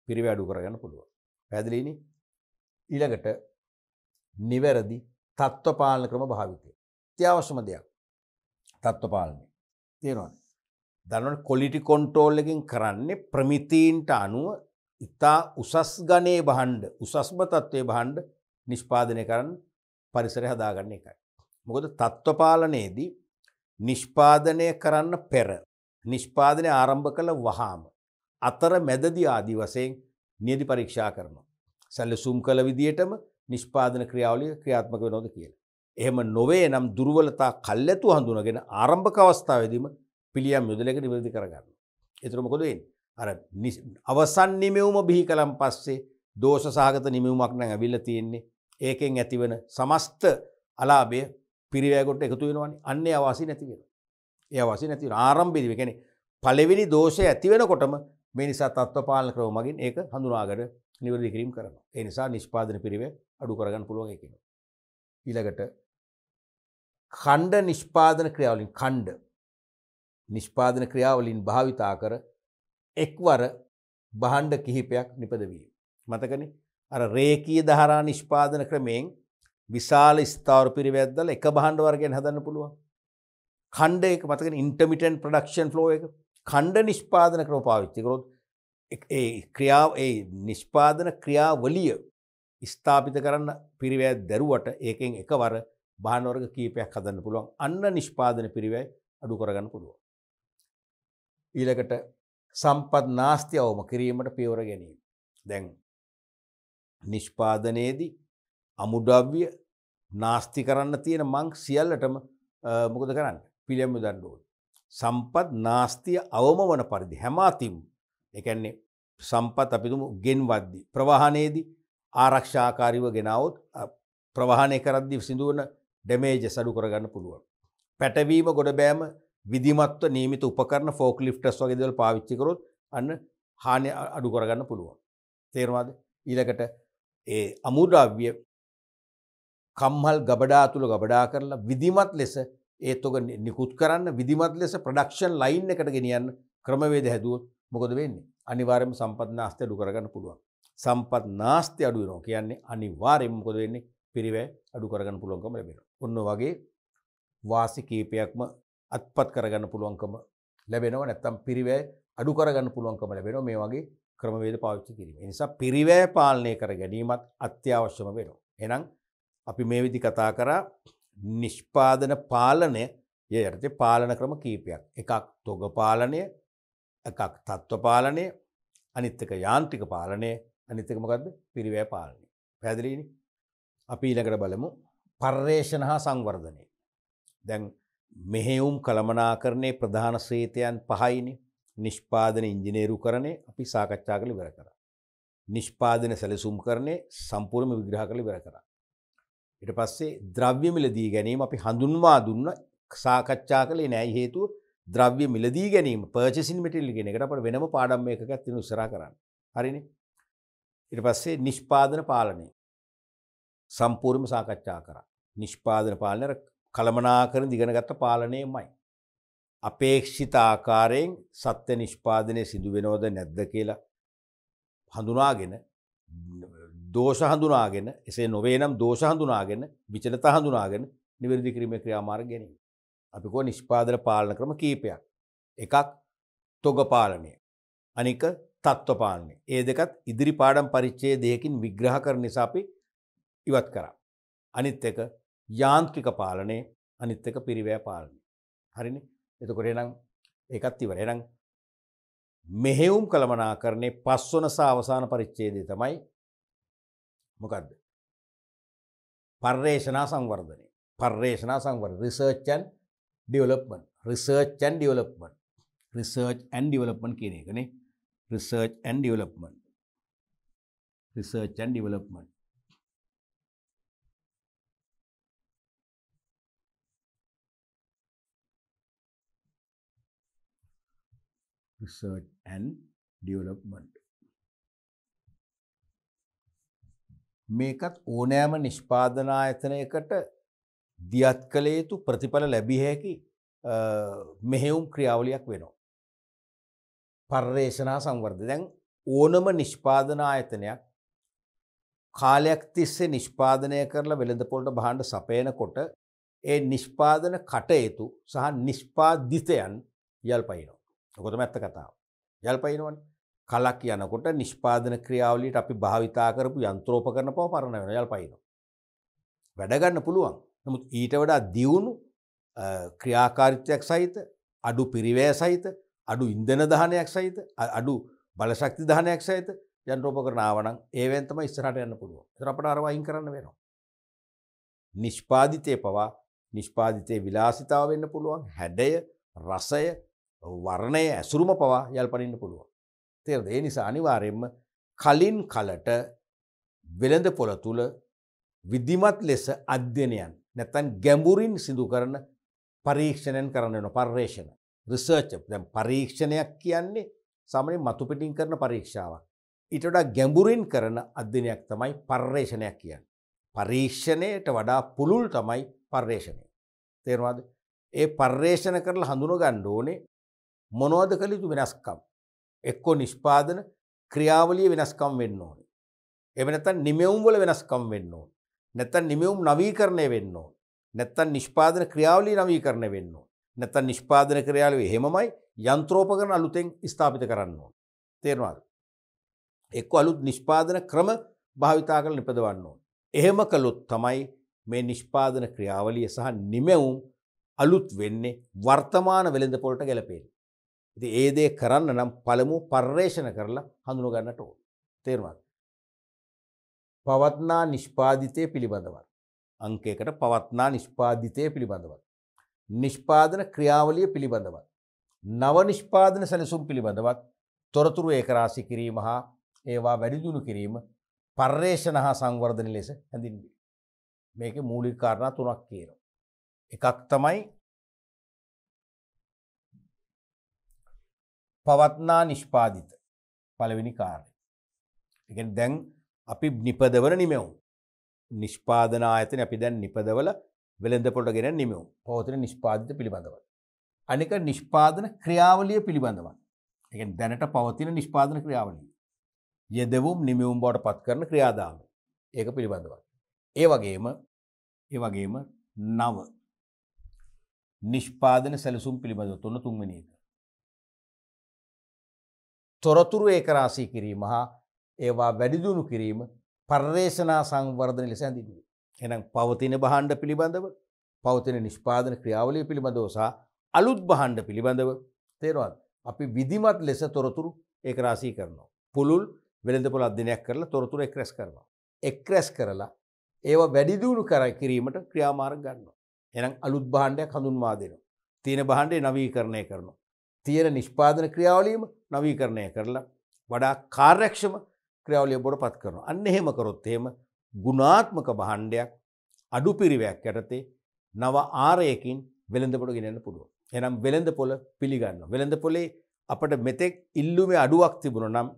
Speaker 1: පිරිවැය අඩු කරගන්න පුළුවන්. පැහැදිලිනේ? ඊළඟට නිවැරදි තත්ත්ව පාලන ක්‍රම භාවිතය. අත්‍යවශ්‍යම දෙයක්. තත්ත්ව පාලනය. තේරෙනවද? දන්නවනේ ක්වොලිටි කන්ට්‍රෝල් එකෙන් කරන්නේ ප්‍රමිතීන්ට අනුව ඉතා උසස් ගණයේ භාණ්ඩ, උසස්ම තත්ත්වයේ භාණ්ඩ නිෂ්පාදනය කරන්න පරිසරය හදාගන්න එකයි. මොකද තත්ත්ව පාලනයේදී නිෂ්පාදනය කරන්න පෙර නිෂ්පාදනය ආරම්භ කළ වහාම අතර මැදදී ආදි වශයෙන් නියදි පරීක්ෂා කරනවා. සැලසුම් කළ විදියටම නිෂ්පාදන ක්‍රියාවලිය ක්‍රියාත්මක වෙනවද කියලා. එහෙම නොවේ නම් දුර්වලතා කල්ැතු හඳුනගෙන ආරම්භක අවස්ථාවේදීම පිළියම් යොදලක නිවැරදි කරගන්න. ඒතර මොකද වෙන්නේ? අර අවසන් නිමෙවුම බිහි කලන් පස්සේ දෝෂ සහගත නිමෙවුමක් නම් ඇවිල්ලා තියෙන්නේ. ඒකෙන් ඇතිවන සමස්ත අලාභය පිරිවැය කොට එකතු වෙනවනේ. අන්නේ අවශ්‍ය නැති වෙනවා. ඒ අවශ්‍ය නැති වෙන ආරම්භයේදී ඒ කියන්නේ පළවෙනි දෝෂය ඇති වෙනකොටම මේ නිසා තත්ත්ව පාලන ක්‍රම මගින් ඒක හඳුනාගෙන නිවැරදි කිරීම කරනවා. ඒ නිසා නිෂ්පාදන පිරිවැය අඩු කරගන්න පුළුවන් ඒකෙන්. ඊළඟට ඛණ්ඩ නිෂ්පාදන ක්‍රියාවලින් නිෂ්පාදන ක්‍රියාවලින් භාවිතා කර එක්වර භාණ්ඩ කිහිපයක් නිපදවීම. මතකනේ අර රේඛීය ධාරා නිෂ්පාදන ක්‍රමයෙන් විශාල ස්ථාවර පිරිවැයක් දාලා එක භාණ්ඩ වර්ගයෙන් හදන්න පුළුවන්. ඛණ්ඩ එක මතකනේ ඉන්ටර්මිටන්ට් ප්‍රොඩක්ෂන් ෆ්ලෝ එක. ඛණ්ඩ නිෂ්පාදන ක්‍රම පාවිච්චි කරොත් ඒ නිෂ්පාදන ක්‍රියාවලිය ස්ථාපිත කරන්න පිරිවැයක් දැරුවට ඒකෙන් එකවර භාණ්ඩ වර්ග කීපයක් හදන්න පුළුවන්. අන්න නිෂ්පාදන පිරිවැය අඩු කරගන්න පුළුවන්. ඊළඟට සම්පත් නාස්ති අවම කිරීමට පියවර ගැනීම. දැන් නිෂ්පාදනයේදී අමුද්‍රව්‍ය නාස්ති කරන්න තියෙන මං සියල්ලටම මොකද කරන්නේ? පිළියම් යොදන්න ඕනේ. සම්පත් නාස්තිය අවම වන පරිදි හැම අතින්ම ඒ කියන්නේ සම්පත් අපි තුමු ගෙන්වද්දී ප්‍රවාහනයේදී ආරක්ෂාකාරීව ගෙනාවොත් ප්‍රවාහනය කරද්දී සිදුවන ඩැමේජස් අඩු කරගන්න පුළුවන්. පැටවීම ගොඩ බෑම විධිමත්ව නියමිත උපකරණ ෆෝක් ලිෆ්ටර්ස් වගේ දේවල් පාවිච්චි කරොත් අන්න හානිය අඩු කරගන්න පුළුවන්. තේරුණාද? ඊළඟට ඒ අමුද්‍රව්‍ය කම්හල් ගබඩා තුල ගබඩා කරලා විධිමත් ලෙස ඒ තොග නිකුත් කරන්න විධිමත් ලෙස ප්‍රොඩක්ෂන් ලයින් එකට ගෙනියන්න ක්‍රමවේද හැදුවොත් මොකද වෙන්නේ? අනිවාර්යයෙන්ම සම්පත් නාස්තිය අඩු කරගන්න පුළුවන්. සම්පත් නාස්ති අඩු වෙනවා කියන්නේ අනිවාර්යයෙන්ම මොකද වෙන්නේ? පිරිවැය අඩු කරගන්න පුළුවන්කම ලැබෙනවා. ඔන්න වගේ වාසි කීපයක්ම අත්පත් කරගන්න පුළුවන්කම ලැබෙනවා. නැත්නම් පිරිවැය අඩු කරගන්න පුළුවන්කම ලැබෙනවා මේ වගේ ක්‍රමවේද පාවිච්චි කිරීම. ඒ නිසා පිරිවැය පාලනය කර ගැනීමත් අත්‍යවශ්‍යම වෙනවා. එහෙනම් අපි මේ විදි කතා කරා නිෂ්පාදන පාලනය යටතේ පාලන ක්‍රම කීපයක්. එකක් තොග පාලනය, එකක් තත්ත්ව පාලනය, අනිත් එක යාන්ත්‍රික පාලනය, අනිත් එක මොකද්ද? පිරිවැය පාලනය. පැහැදිලිනේ? අපි ඊළඟට බලමු පර්යේෂණ හා සංවර්ධනය. දැන් මෙහෙයුම් කළමනාකරණයේ ප්‍රධාන ශ්‍රේතයන් 5යිනේ. නිෂ්පාදන ඉංජිනේරුකරණය අපි සාකච්ඡා කරලා ඉවර කරා. නිෂ්පාදන සැලසුම්කරණය සම්පූර්ණයෙන්ම විග්‍රහ කරලා ඉවර කරා. ඊට පස්සේ ද්‍රව්‍ය මිලදී ගැනීම අපි හඳුන්වා දුන්න සාකච්ඡා කළේ නෑ. හේතුව ද්‍රව්‍ය මිලදී ගැනීම පර්චේසින් මෙටීරියල් කියන එකට අපිට වෙනම පාඩම් එකක් තියෙන ඉස්සරහා කරන්න. හරිනේ? ඊට පස්සේ නිෂ්පාදන පාලනය සම්පූර්ණයෙන්ම සාකච්ඡා කරා. නිෂ්පාදන පාලනය කළමනාකරන දිගනගත්ත පාලනයමයි. අපේක්ෂිත ආකාරයෙන් සත්‍ය නිෂ්පාදනය සිදු වෙනවද නැද්ද කියලා හඳුනාගෙන දෝෂ හඳුනාගෙන එසේ නොවේ නම් දෝෂ හඳුනාගෙන විචලත හඳුනාගෙන නිවැරදි කිරීමේ ක්‍රියාමාර්ග ගැනීම. අපි කෝ නිෂ්පාදන පාලන ක්‍රම කීපයක්. එකක් තොග පාලනය. අනික තත්ත්ව පාලනය. ඒ දෙකත් ඉදිරි පාඩම් පරිච්ඡේදයකින් විග්‍රහ කරන නිසා අපි ඉවත් කරා. අනිත් එක යාන්ත්‍රික පාලනය, අනිත් එක පිරිවැය පාලනය. හරිනේ? එතකොට එහෙනම් ඒකත් ඉවරයි. එහෙනම් මෙහෙයුම් කළමනාකරණේ පස්වන සහ අවසාන පරිච්ඡේදය තමයි මොකද්ද? පර්යේෂණ සංවර්ධනය. පර්යේෂණ සංවර්ධන research and development. Research and development. Research and development කියන එකනේ. Research and development. Research and development. Research and development. මේකත් ඕනෑම නිෂ්පාදන ආයතනයකට දියත් කළ යුතු ප්‍රතිඵල ලැබිය හැකි මෙහෙයුම් ක්‍රියාවලියක් වෙනවා. පර්යේෂණ සංවර්ධනය. දැන් ඕනම නිෂ්පාදන ආයතනයක් කාලයක් තිස්සේ නිෂ්පාදනය කරලා වෙළඳපොළට භාණ්ඩ සපයනකොට ඒ නිෂ්පාදන කටයුතු සහ නිෂ්පාදිතයන් යල්පයිනවා. ඔක තමයි ඇත්ත කතාව. යල්පයිනවනේ. කලක් යනකොට නිෂ්පාදන ක්‍රියාවලියට අපි භාවිතා කරපු යන්ත්‍රෝපකරණ පව පරණ වෙනවා. යල්පයිනවා. වැඩ ගන්න පුළුවන්. නමුත් ඊට වඩා දියුණු ක්‍රියාකාරීත්වයක් සහිත, අඩු පිරිවැය සහිත, අඩු ඉන්ධන දහනයක් සහිත, අඩු බලශක්ති දහනයක් සහිත යන්ත්‍රෝපකරණ ආවනම් ඒවෙන් තමයි ඉස්සරහට යන්න පුළුවන්. ඒතර අපට අර වයින් කරන්න වෙනවා. නිෂ්පාදිතේ පවා නිෂ්පාදිතේ විලාසිතාව වෙන්න පුළුවන්. හැඩය, රසය, වර්ණය, ඇසුරුම පවා යල්පනින්න පුළුවන්. තේරෙනද? ඒ නිසා අනිවාර්යයෙන්ම කලින් කලට වෙළඳපොළ තුල විධිමත් ලෙස අධ්‍යයනයන් නැත්නම් ගැඹුරින් සිදු කරන පරීක්ෂණයන් කරන්න වෙනවා. පර්යේෂණ රිසර්ච්. දැන් පරීක්ෂණයක් කියන්නේ සාමාන්‍යයෙන් මතු පිටින් කරන පරීක්ෂාවක්. ඊට වඩා ගැඹුරින් කරන අධ්‍යයනයක් තමයි පර්යේෂණයක් කියන්නේ. පරීක්ෂණයට වඩා පුළුල් තමයි පර්යේෂණය. තේරුණාද? ඒ පර්යේෂණ කරලා හඳුන ගන්න ඕනේ මොනවද කළ යුතු වෙනස්කම්. එක්කෝ නිෂ්පාදන ක්‍රියාවලිය වෙනස්කම් වෙන්න ඕනේ. එහෙම නැත්නම් නිමෙවුම් වල වෙනස්කම් වෙන්න ඕනේ. නැත්නම් නිමෙවුම් නවීකරණය වෙන්න ඕනේ. නැත්නම් නිෂ්පාදන ක්‍රියාවලිය නවීකරණය වෙන්න ඕනේ. නැත්නම් නිෂ්පාදන ක්‍රියාවලිය එහෙමමයි යන්ත්‍රෝපකරණ අලුතෙන් ස්ථාපිත කරන්න ඕනේ. තේරුණාද? එක්කෝ අලුත් නිෂ්පාදන ක්‍රම භාවිතා කරලා නිපදවන්න ඕනේ. එහෙම කළොත් තමයි මේ නිෂ්පාදන ක්‍රියාවලිය සහ නිමෙවුම් අලුත් වෙන්නේ වර්තමාන වෙළඳපොළට ගැලපෙන්නේ. ඉතින් ඒ දේ කරන්න නම් පළමුව පර්යේෂණ කරලා හඳුන ගන්නට ඕන. තේරුණාද? පවත්නා නිෂ්පාදිතය පිළිබඳව. අංකයකට පවත්නා නිෂ්පාදිතය පිළිබඳව. නිෂ්පාදන ක්‍රියාවලිය පිළිබඳව. නව නිෂ්පාදන සැලසුම් පිළිබඳවත් තොරතුරු ඒකරාශී කිරීම හා ඒවා වැඩි දියුණු කිරීම පර්යේෂණ හා සංවර්ධන ලෙස හැඳින්වේ. මේකේ මූලික කාරණා තුනක් තියෙනවා. එකක් තමයි පවත්නා නිෂ්පාදිත. පළවෙනි කාර්යය. ඒ කියන්නේ දැන් අපි නිපදවන නිමෙවුම්. නිෂ්පාදන ආයතන අපි දැන් නිපදවල වෙළඳපොළට ගෙන නිමෙවුම්. පවතින නිෂ්පාදිත පිළිබඳව. අනික නිෂ්පාදන ක්‍රියාවලිය පිළිබඳව. ඒ කියන්නේ දැනට පවතින නිෂ්පාදන ක්‍රියාවලිය. යෙදවුම් නිමවුම් බවට පත් කරන ක්‍රියාදාම. ඒක පිළිබඳව. ඒ වගේම නව නිෂ්පාදන සැලසුම් පිළිබඳව තුන්වෙනි එක. තොරතුරු ඒකරාශී කිරීම හා ඒවා වැඩි දියුණු කිරීම පර්යේෂණ සංවර්ධන ලෙස හැඳින්වේ. එහෙනම් පවතින භාණ්ඩ පිළිබඳව, පවතින නිෂ්පාදන ක්‍රියාවලිය පිළිබඳව සහ අලුත් භාණ්ඩ පිළිබඳව තේරෙනවද? අපි විධිමත් ලෙස තොරතුරු ඒකරාශී කරනවා. පුළුල් වෙළඳපොළ අධ්‍යයනයක් කරලා තොරතුරු එක්රැස් කරනවා. එක්රැස් කරලා ඒවා වැඩි දියුණු කිරීමට ක්‍රියාමාර්ග ගන්නවා. එහෙනම් අලුත් භාණ්ඩයක් හඳුන්වා දෙනවා. තියෙන භාණ්ඩේ නවීකරණය කරනවා. තියෙන නිෂ්පාදන ක්‍රියාවලියම නවීකරණය කරලා වඩා කාර්යක්ෂම ක්‍රියාවලිය බවට පත් කරනවා. අන්න එහෙම කරොත් එහෙම ගුණාත්මක භාණ්ඩයක් අඩු පිරිවැයක් යටතේ නව ආරයකින් වෙළඳපොළ ගෙනන්න පුළුවන්. එහෙනම් වෙළඳපොළ පිළිගන්නවා. වෙළඳපොලේ අපිට මෙතෙක් ඉල්ලුමේ අඩුවක් තිබුණා නම්,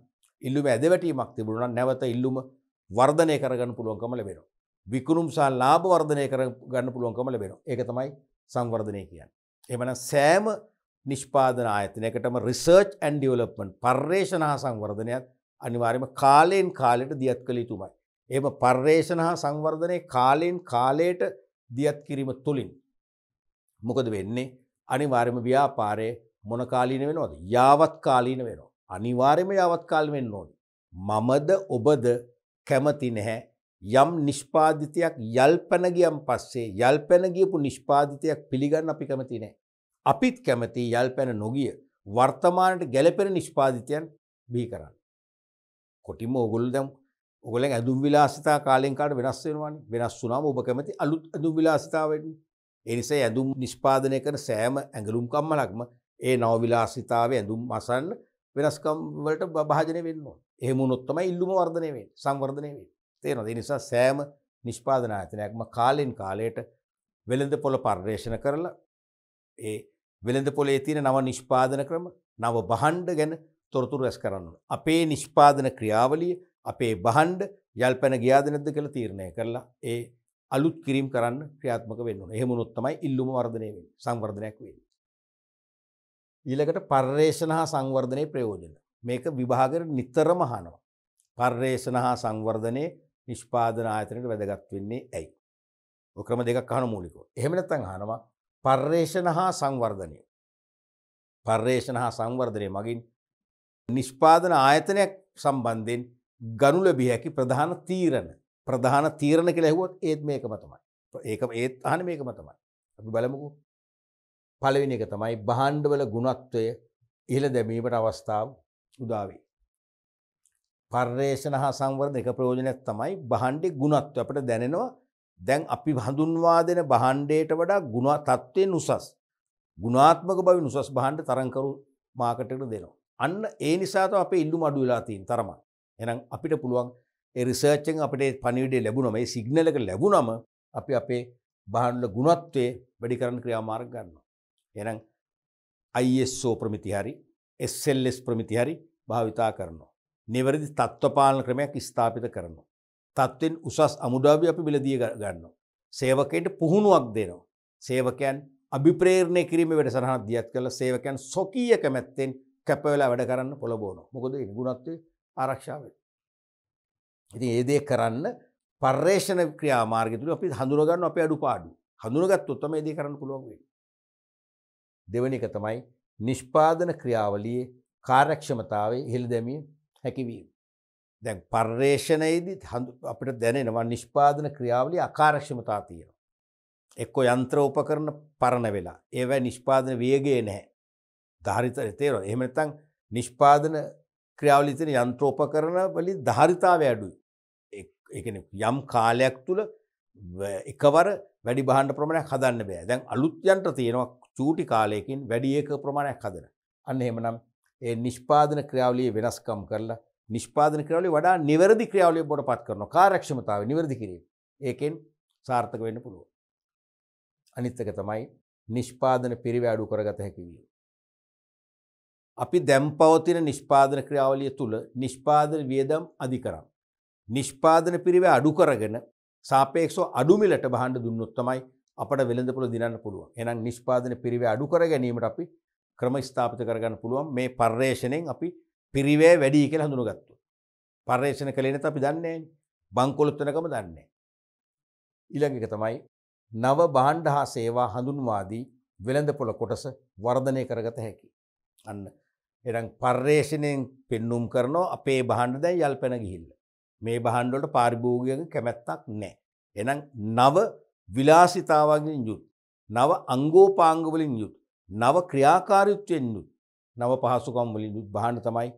Speaker 1: ඉල්ලුමේ ඇදවැටීමක් තිබුණා නම් නැවත ඉල්ලුම වර්ධනය කරගන්න පුළුවන්කම ලැබෙනවා. විකුණුම් සහ ලාභ වර්ධනය කරගන්න පුළුවන්කම ලැබෙනවා. ඒක තමයි සංවර්ධනය කියන්නේ. එහෙමනම් සෑම නිෂ්පාදන ආයතනයකටම රිසර්ච් ඇන්ඩ් ඩෙවලොප්මන්ට් පර්යේෂණ හා සංවර්ධනයත් අනිවාර්යයෙන්ම කාලයෙන් කාලයට දියත් කළ යුතුමයි. එහෙම පර්යේෂණ හා සංවර්ධනයේ කාලයෙන් කාලයට දියත් කිරීම තුළින් මොකද වෙන්නේ? අනිවාර්යයෙන්ම ව්‍යාපාරයේ මොන කාලීන වෙනවද? යාවත් කාලීන වෙනවා. අනිවාර්යයෙන්ම යාවත් කාලීන වෙන්න ඕනේ. මමද ඔබද කැමති නැහැ යම් නිෂ්පාදිතයක් යල්පැන ගියන් පස්සේ යල්පැන ගියපු නිෂ්පාදිතයක් පිළිගන්න අපි කැමති නැහැ. අපිත් කැමති යල්පැන නොගිය වර්තමානයේ ගැළපෙන නිෂ්පාදිතයන් බිහි කරන්න. කොටිම ඕගොල්ලෝ දැන් ඕගොල්ලන් ඇඳුම් විලාසිතා කාලෙන් කාලට වෙනස් වෙනවානේ. වෙනස් වුණාම ඔබ කැමති අලුත් ඇඳුම් විලාසිතාව වෙන්නේ. ඒ නිසා ඇඳුම් නිෂ්පාදනය කරන සෑම ඇඟලුම් කම්මලක්ම ඒ නව විලාසිතාවේ ඇඳුම් අසන්න වෙනස්කම් වලට භාජනය වෙන්න ඕනේ. එහෙම වුණොත් තමයි ඉල්ලුම වර්ධනය වෙන්නේ, සංවර්ධනය වෙන්නේ. තේරෙනවද? ඒ නිසා සෑම නිෂ්පාදන ආයතනයක්ම කාලෙන් කාලයට වෙළඳපොළ පර්යේෂණ කරලා ඒ වෙළඳපොලේ තියෙන නව නිෂ්පාදන ක්‍රම, නව භාණ්ඩ ගැන තොරතුරු රැස් කරන්න ඕනේ. අපේ නිෂ්පාදන ක්‍රියාවලිය, අපේ භාණ්ඩ යල්පැන ගියාද නැද්ද කියලා තීරණය කරලා ඒ අලුත් කිරීම කරන්න ක්‍රියාත්මක වෙන්න ඕනේ. එහෙම වුණොත් තමයි ඉල්ලුම වර්ධනය වෙන්නේ, සංවර්ධනයක් වෙන්නේ. ඊළඟට පර්යේෂණ හා සංවර්ධනයේ ප්‍රයෝජන. මේක විභාගයට නිතරම අහනවා. පර්යේෂණ හා සංවර්ධනයේ නිෂ්පාදන ආයතනයට වැදගත් වෙන්නේ ඇයි? ඔය ක්‍රම දෙකක් අහන මූලිකව. එහෙම නැත්නම් අහනවා පර්යේෂණ හා සංවර්ධනය. පර්යේෂණ හා සංවර්ධනය මගින් නිෂ්පාදන ආයතනයක් සම්බන්ධයෙන් ගනු ලැබිය හැකි ප්‍රධාන තීරණ කියලා ඇහුවොත් ඒත් මේකම තමයි. ඒත් අහන්නේ මේකම තමයි. අපි බලමුකෝ. පළවෙනි එක තමයි භාණ්ඩවල ගුණත්වය ඉහළ දැමීමට අවස්ථාව උදා වේ. පර්යේෂණ හා සංවර්ධන එක ප්‍රයෝජනයක් තමයි භාණ්ඩේ ගුණත්වය. අපිට දැනෙනවා දැන් අපි හඳුන්වා දෙන භාණ්ඩයට වඩා ගුණ තත්ත්වයෙන් උසස්, ගුණාත්මක බවින් උසස් භාණ්ඩ තරංකරු මාකට් එකට දෙනවා. අන්න ඒ නිසා තමයි අපේ ඉල්ලුම අඩු වෙලා තියෙන තරම. එහෙනම් අපිට පුළුවන් ඒ රිසර්ච් එකෙන් අපිට පණිවිඩය ලැබුණම, ඒ සිග්නල් එක ලැබුණම අපි අපේ භාණ්ඩ ගුණත්වයේ වැඩි කරන්න ක්‍රියාමාර්ග ගන්නවා. එහෙනම් ISO ප්‍රමිති හරි SLS ප්‍රමිති හරි භාවිතා කරනවා. නිවැරදි තත්ත්ව පාලන ක්‍රමයක් ස්ථාපිත කරනවා. තත්ත්වෙන් උසස් අමුද්‍රව්‍ය අපි මිලදී ගන්නවා. සේවකයන්ට පුහුණුවක් දෙනවා. සේවකයන් අභිප්‍රේරණය කිරීමේ වැඩසටහනක් දියත් කරලා සේවකයන් සොකීය කැමැත්තෙන් කැප වෙලා වැඩ කරන්න පොළඹවනවා. මොකද ඒ ගුණත්වයේ ආරක්ෂා වෙනවා. ඉතින් මේ දේ කරන්න පර්යේෂණ ක්‍රියාමාර්ගය තුල අපි හඳුනා ගන්න අපේ අඩුපාඩු. හඳුනාගත්තොත් තමයි මේ දේ කරන්න පුළුවන් වෙන්නේ. දෙවෙනි එක තමයි නිෂ්පාදන ක්‍රියාවලියේ කාර්යක්ෂමතාවය ඉහළ දැමීම හැකිවීම. දැන් පර්යේෂණයේදී අපිට දැනෙනවා නිෂ්පාදන ක්‍රියාවලියේ අකාර්යක්ෂමතාව තියෙනවා. එක්ක යන්ත්‍ර උපකරණ පරණ වෙලා ඒවැ නිෂ්පාදන වේගය නැහැ. ධාරිතය තේරෙනවද? එහෙම නැත්නම් නිෂ්පාදන ක්‍රියාවලියේ තියෙන යන්ත්‍ර උපකරණ වලින් ධාරිතාවය අඩුයි. ඒ කියන්නේ යම් කාලයක් තුල එකවර වැඩි භාණ්ඩ ප්‍රමාණයක් හදන්න බෑ. දැන් අලුත් යන්ත්‍ර තියෙනවා චූටි කාලයකින් වැඩි ඒක ප්‍රමාණයක් හදන. අන්න එහෙමනම් ඒ නිෂ්පාදන ක්‍රියාවලියේ වෙනස්කම් කරලා නිෂ්පාදන ක්‍රියාවලිය වඩා නිවැරදි ක්‍රියාවලිය බවට පත් කරනවා. කාර්යක්ෂමතාවය නිවැරදි කිරීම. ඒකෙන් සාර්ථක වෙන්න පුළුවන්. අනිත් එක තමයි නිෂ්පාදන පිරිවැය අඩු කරගත හැකි වීම. අපි දැන් පවතින නිෂ්පාදන ක්‍රියාවලිය තුල නිෂ්පාදන වියදම් අධි කරා. නිෂ්පාදන පිරිවැය අඩු කරගෙන සාපේක්ෂව අඩු මිලට භාණ්ඩ දුන්නොත් තමයි අපට වෙළඳපොළ දිනන්න පුළුවන්. එහෙනම් නිෂ්පාදන පිරිවැය අඩු කර ගැනීමට අපි ක්‍රම ස්ථාපිත කරගන්න පුළුවන් මේ පර්යේෂණයෙන් අපි පිරිවැය වැඩි කියලා හඳුනගත්තොත්. පර්යේෂණ කළේ නැත්නම් අපි දන්නේ නැහැ. බංකොලොත් වෙනකම දන්නේ නැහැ. ඊළඟ එක තමයි නව භාණ්ඩ හා සේවා හඳුන්වාදී වෙළඳපොළ කොටස වර්ධනය කරගත හැකි. අන්න එහෙනම් පර්යේෂණයෙන් පෙන්눔 කරනවා අපේ භාණ්ඩ දැන් යල්පැන ගිහිල්ලා. මේ භාණ්ඩ වලට පාරිභෝගිකයන්ගේ කැමැත්තක් නැහැ. එහෙනම් නව විලාසිතාවකින් යුත්, නව අංගෝපාංග වලින් යුත්, නව ක්‍රියාකාරීත්වයෙන් යුත්, නව පහසුකම් වලින් යුත් භාණ්ඩ තමයි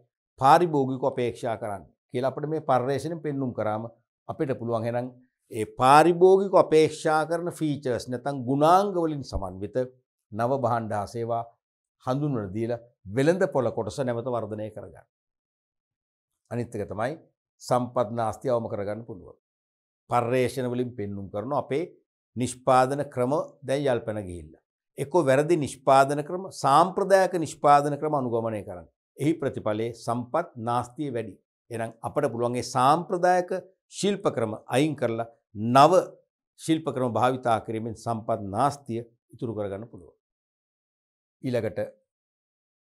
Speaker 1: පාරිභෝගිකව අපේක්ෂා කරන්නේ කියලා අපිට මේ පර්යේෂණයෙන් පෙන්눔 කරාම අපිට පුළුවන් එහෙනම් ඒ පාරිභෝගිකව අපේක්ෂා කරන ෆීචර්ස් නැත්නම් ගුණාංග වලින් සමන්විත නව භාණ්ඩ හා සේවා හඳුන්වන දීලා වෙළඳපොළ කොටස නැවත වර්ධනය කරගන්න. අනිත් එක තමයි සම්පත් නාස්ති අවම කරගන්න පුළුවන්. පර්යේෂණ වලින් පෙන්눔 කරන අපේ නිෂ්පාදන ක්‍රම දැන් යල්පැන ගිහිල්ලා. එක්කෝ වැරදි නිෂ්පාදන ක්‍රම, සාම්ප්‍රදායික නිෂ්පාදන ක්‍රම අනුගමනය කරන්න. එහි ප්‍රතිඵලයේ සම්පත් නාස්තිය වැඩි. එහෙනම් අපිට පුළුවන් ඒ සාම්ප්‍රදායික ශිල්ප ක්‍රම අයින් කරලා නව ශිල්ප ක්‍රම භාවිතා කිරීමෙන් සම්පත් නාස්තිය ඉතුරු කරගන්න පුළුවන්. ඊළඟට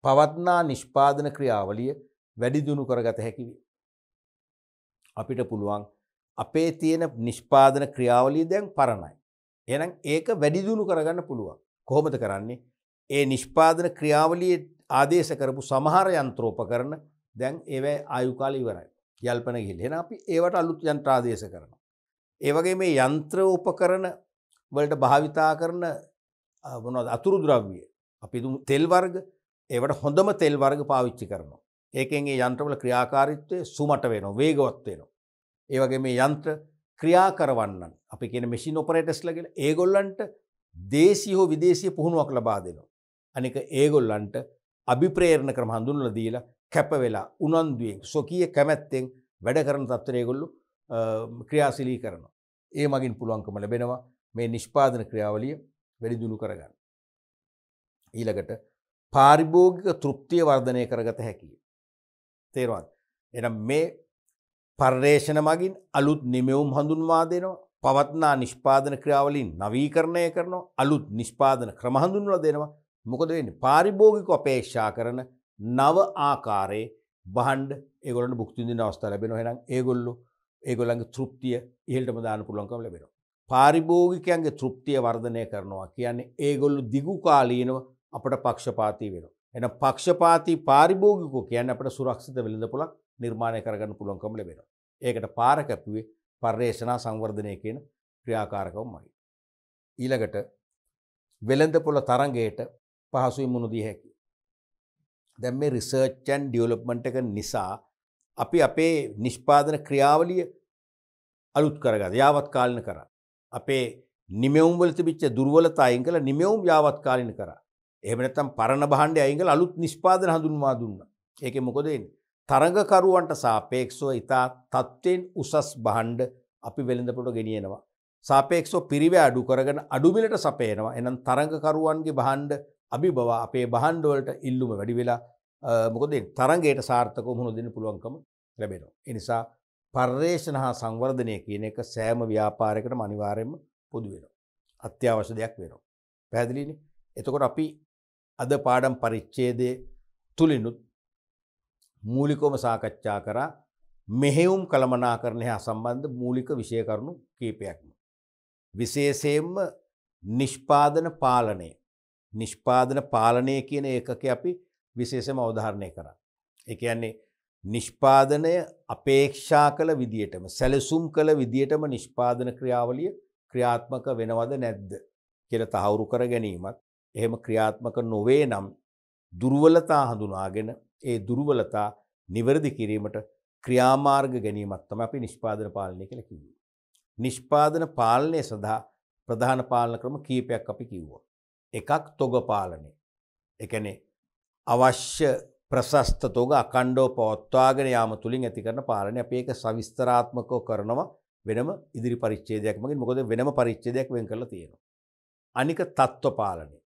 Speaker 1: පවත්නා නිෂ්පාදන ක්‍රියාවලිය වැඩි දියුණු කරගත හැකි වේ. අපිට පුළුවන් අපේ තියෙන නිෂ්පාදන ක්‍රියාවලිය දැන් පරණයි. එහෙනම් ඒක වැඩි දියුණු කරගන්න පුළුවන්. කොහොමද කරන්නේ? ඒ නිෂ්පාදන ක්‍රියාවලියේ ආදේශ කරපු සමහර යන්ත්‍රෝපකරණ දැන් ඒවැ ආයු කාලය ඉවරයි. යල්පන ගිහිල්ලා. එහෙනම් අපි ඒවට අලුත් යන්ත්‍ර ආදේශ කරනවා. ඒ වගේ මේ යන්ත්‍ර උපකරණ වලට භාවිතා කරන මොනවද අතුරු ද්‍රව්‍ය අපි තෙල් වර්ග ඒවට හොඳම තෙල් වර්ග පාවිච්චි කරනවා. ඒකෙන් ඒ යන්ත්‍රවල ක්‍රියාකාරීත්වය සුමට වෙනවා, වේගවත් වෙනවා. ඒ වගේ මේ යන්ත්‍ර ක්‍රියා කරවන්නන් අපි කියන මැෂින් ඔපරේටර්ස්ලා කියලා ඒගොල්ලන්ට දේශීය හෝ විදේශීය පුහුණුවක් ලබා දෙනවා. අනික ඒගොල්ලන්ට අභිප්‍රේරණ ක්‍රම හඳුන්වලා දීලා කැප වෙලා උනන්දුවෙන් සොකීය කැමැත්තෙන් වැඩ කරන තත්ත්වයට ඒගොල්ලෝ ක්‍රියාශීලී කරනවා. ඒ මගින් පුළුවන්කම ලැබෙනවා මේ නිෂ්පාදන ක්‍රියාවලිය වැඩි දියුණු කරගන්න. ඊළඟට පාරිභෝගික තෘප්තිය වර්ධනය කරගත හැකියි. තේරුණාද? එහෙනම් මේ පර්යේෂණ මගින් අලුත් නිමෙවුම් හඳුන්වා දෙනවා, පවත්නා නිෂ්පාදන ක්‍රියාවලින් නවීකරණය කරනවා, අලුත් නිෂ්පාදන ක්‍රම හඳුන්වලා දෙනවා. මොකද වෙන්නේ? පාරිභෝගිකව අපේක්ෂා කරන නව ආකාරයේ භාණ්ඩ ඒගොල්ලන්ට භුක්ති විඳින අවස්ථාව ලැබෙනවා. එහෙනම් ඒගොල්ලන්ගේ තෘප්තිය ඉහළටම දාන්න පුළුවන්කම ලැබෙනවා. පාරිභෝගිකයන්ගේ තෘප්තිය වර්ධනය කරනවා කියන්නේ ඒගොල්ලෝ දිගු කාලීනව අපට පක්ෂපාතී වෙනවා. එහෙනම් පක්ෂපාතී පාරිභෝගිකෝ කියන්නේ අපට සුරක්ෂිත වෙළඳපොළක් නිර්මාණය කරගන්න පුළුවන්කම ලැබෙනවා. ඒකට පාර කැපුවේ පර්යේෂණ සංවර්ධනය කියන ක්‍රියාකාරකවමයි. ඊළඟට වෙළඳපොළ තරඟයට පහසුවෙන් මුහුණ දී හැකියි. දැන් මේ රිසර්ච් ඇන්ඩ් ඩෙවලොප්මන්ට් එක නිසා අපි අපේ නිෂ්පාදන ක්‍රියාවලිය අලුත් කරගත්තා, යාවත් කාලින කරා. අපේ නිමෙවුම් වල තිබිච්ච දුර්වලතා අයින් කළා, නිමෙවුම් යාවත් කාලින කරා. එහෙම නැත්නම් පරණ භාණ්ඩය අයින් කළා, අලුත් නිෂ්පාදන හඳුන්වා දුන්නා. ඒකෙන් මොකද වෙන්නේ? තරඟකරුවන්ට සාපේක්ෂව ඉතා තත්ත්වෙන් උසස් භාණ්ඩ අපි වෙළඳපොළට ගෙනියනවා. සාපේක්ෂව පිරිවැය අඩු කරගෙන අඩු මිලට සපයනවා. එහෙනම් තරඟකරුවන්ගේ භාණ්ඩ අභිබව අපේ භාණ්ඩ වලට ඉල්ලුම වැඩි වෙලා මොකද තරඟයට සාර්ථකව මුහුණ දෙන්න පුළුවන්කම ලැබෙනවා. ඒ නිසා පර්යේෂණ හා සංවර්ධනය කියන එක සෑම ව්‍යාපාරයකටම අනිවාර්යයෙන්ම පොදු වෙනවා. අත්‍යවශ්‍ය දෙයක් වෙනවා. පැහැදිලිනේ? එතකොට අපි අද පාඩම් පරිච්ඡේදයේ තුලිනුත් මූලිකවම සාකච්ඡා කරා මෙහෙයුම් කළමනාකරණය හා සම්බන්ධ මූලික විෂය කරුණු කීපයක්ම. විශේෂයෙන්ම නිෂ්පාදන පාලනය. නිෂ්පාදන පාලනය කියන ඒකකේ අපි විශේෂම අවධාරණය කරා. ඒ කියන්නේ නිෂ්පාදනය අපේක්ෂා කළ විදියටම සැලසුම් කළ විදියටම නිෂ්පාදන ක්‍රියාවලිය ක්‍රියාත්මක වෙනවද නැද්ද කියලා තහවුරු කර ගැනීමත්, එහෙම ක්‍රියාත්මක නොවේ නම් දුර්වලතා හඳුනාගෙන ඒ දුර්වලතා නිවැරදි කිරීමට ක්‍රියාමාර්ග ගැනීමක් තමයි අපි නිෂ්පාදන පාලනය කියලා කිව්වේ. නිෂ්පාදන පාලනය සඳහා ප්‍රධාන පාලන ක්‍රම කීපයක් අපි කිව්වා. එකක් තොග පාලනය. ඒ කියන්නේ අවශ්‍ය ප්‍රශස්ත තොග අඛණ්ඩව පවත්වාගෙන යාම තුලින් ඇති කරන පාලනය. අපි ඒක සවිස්තරාත්මකව කරනවා වෙනම ඉදිරි පරිච්ඡේදයක් මගින්. මොකද වෙනම පරිච්ඡේදයක් වෙන් කරලා තියෙනවා. අනික තත්ත්ව පාලනය.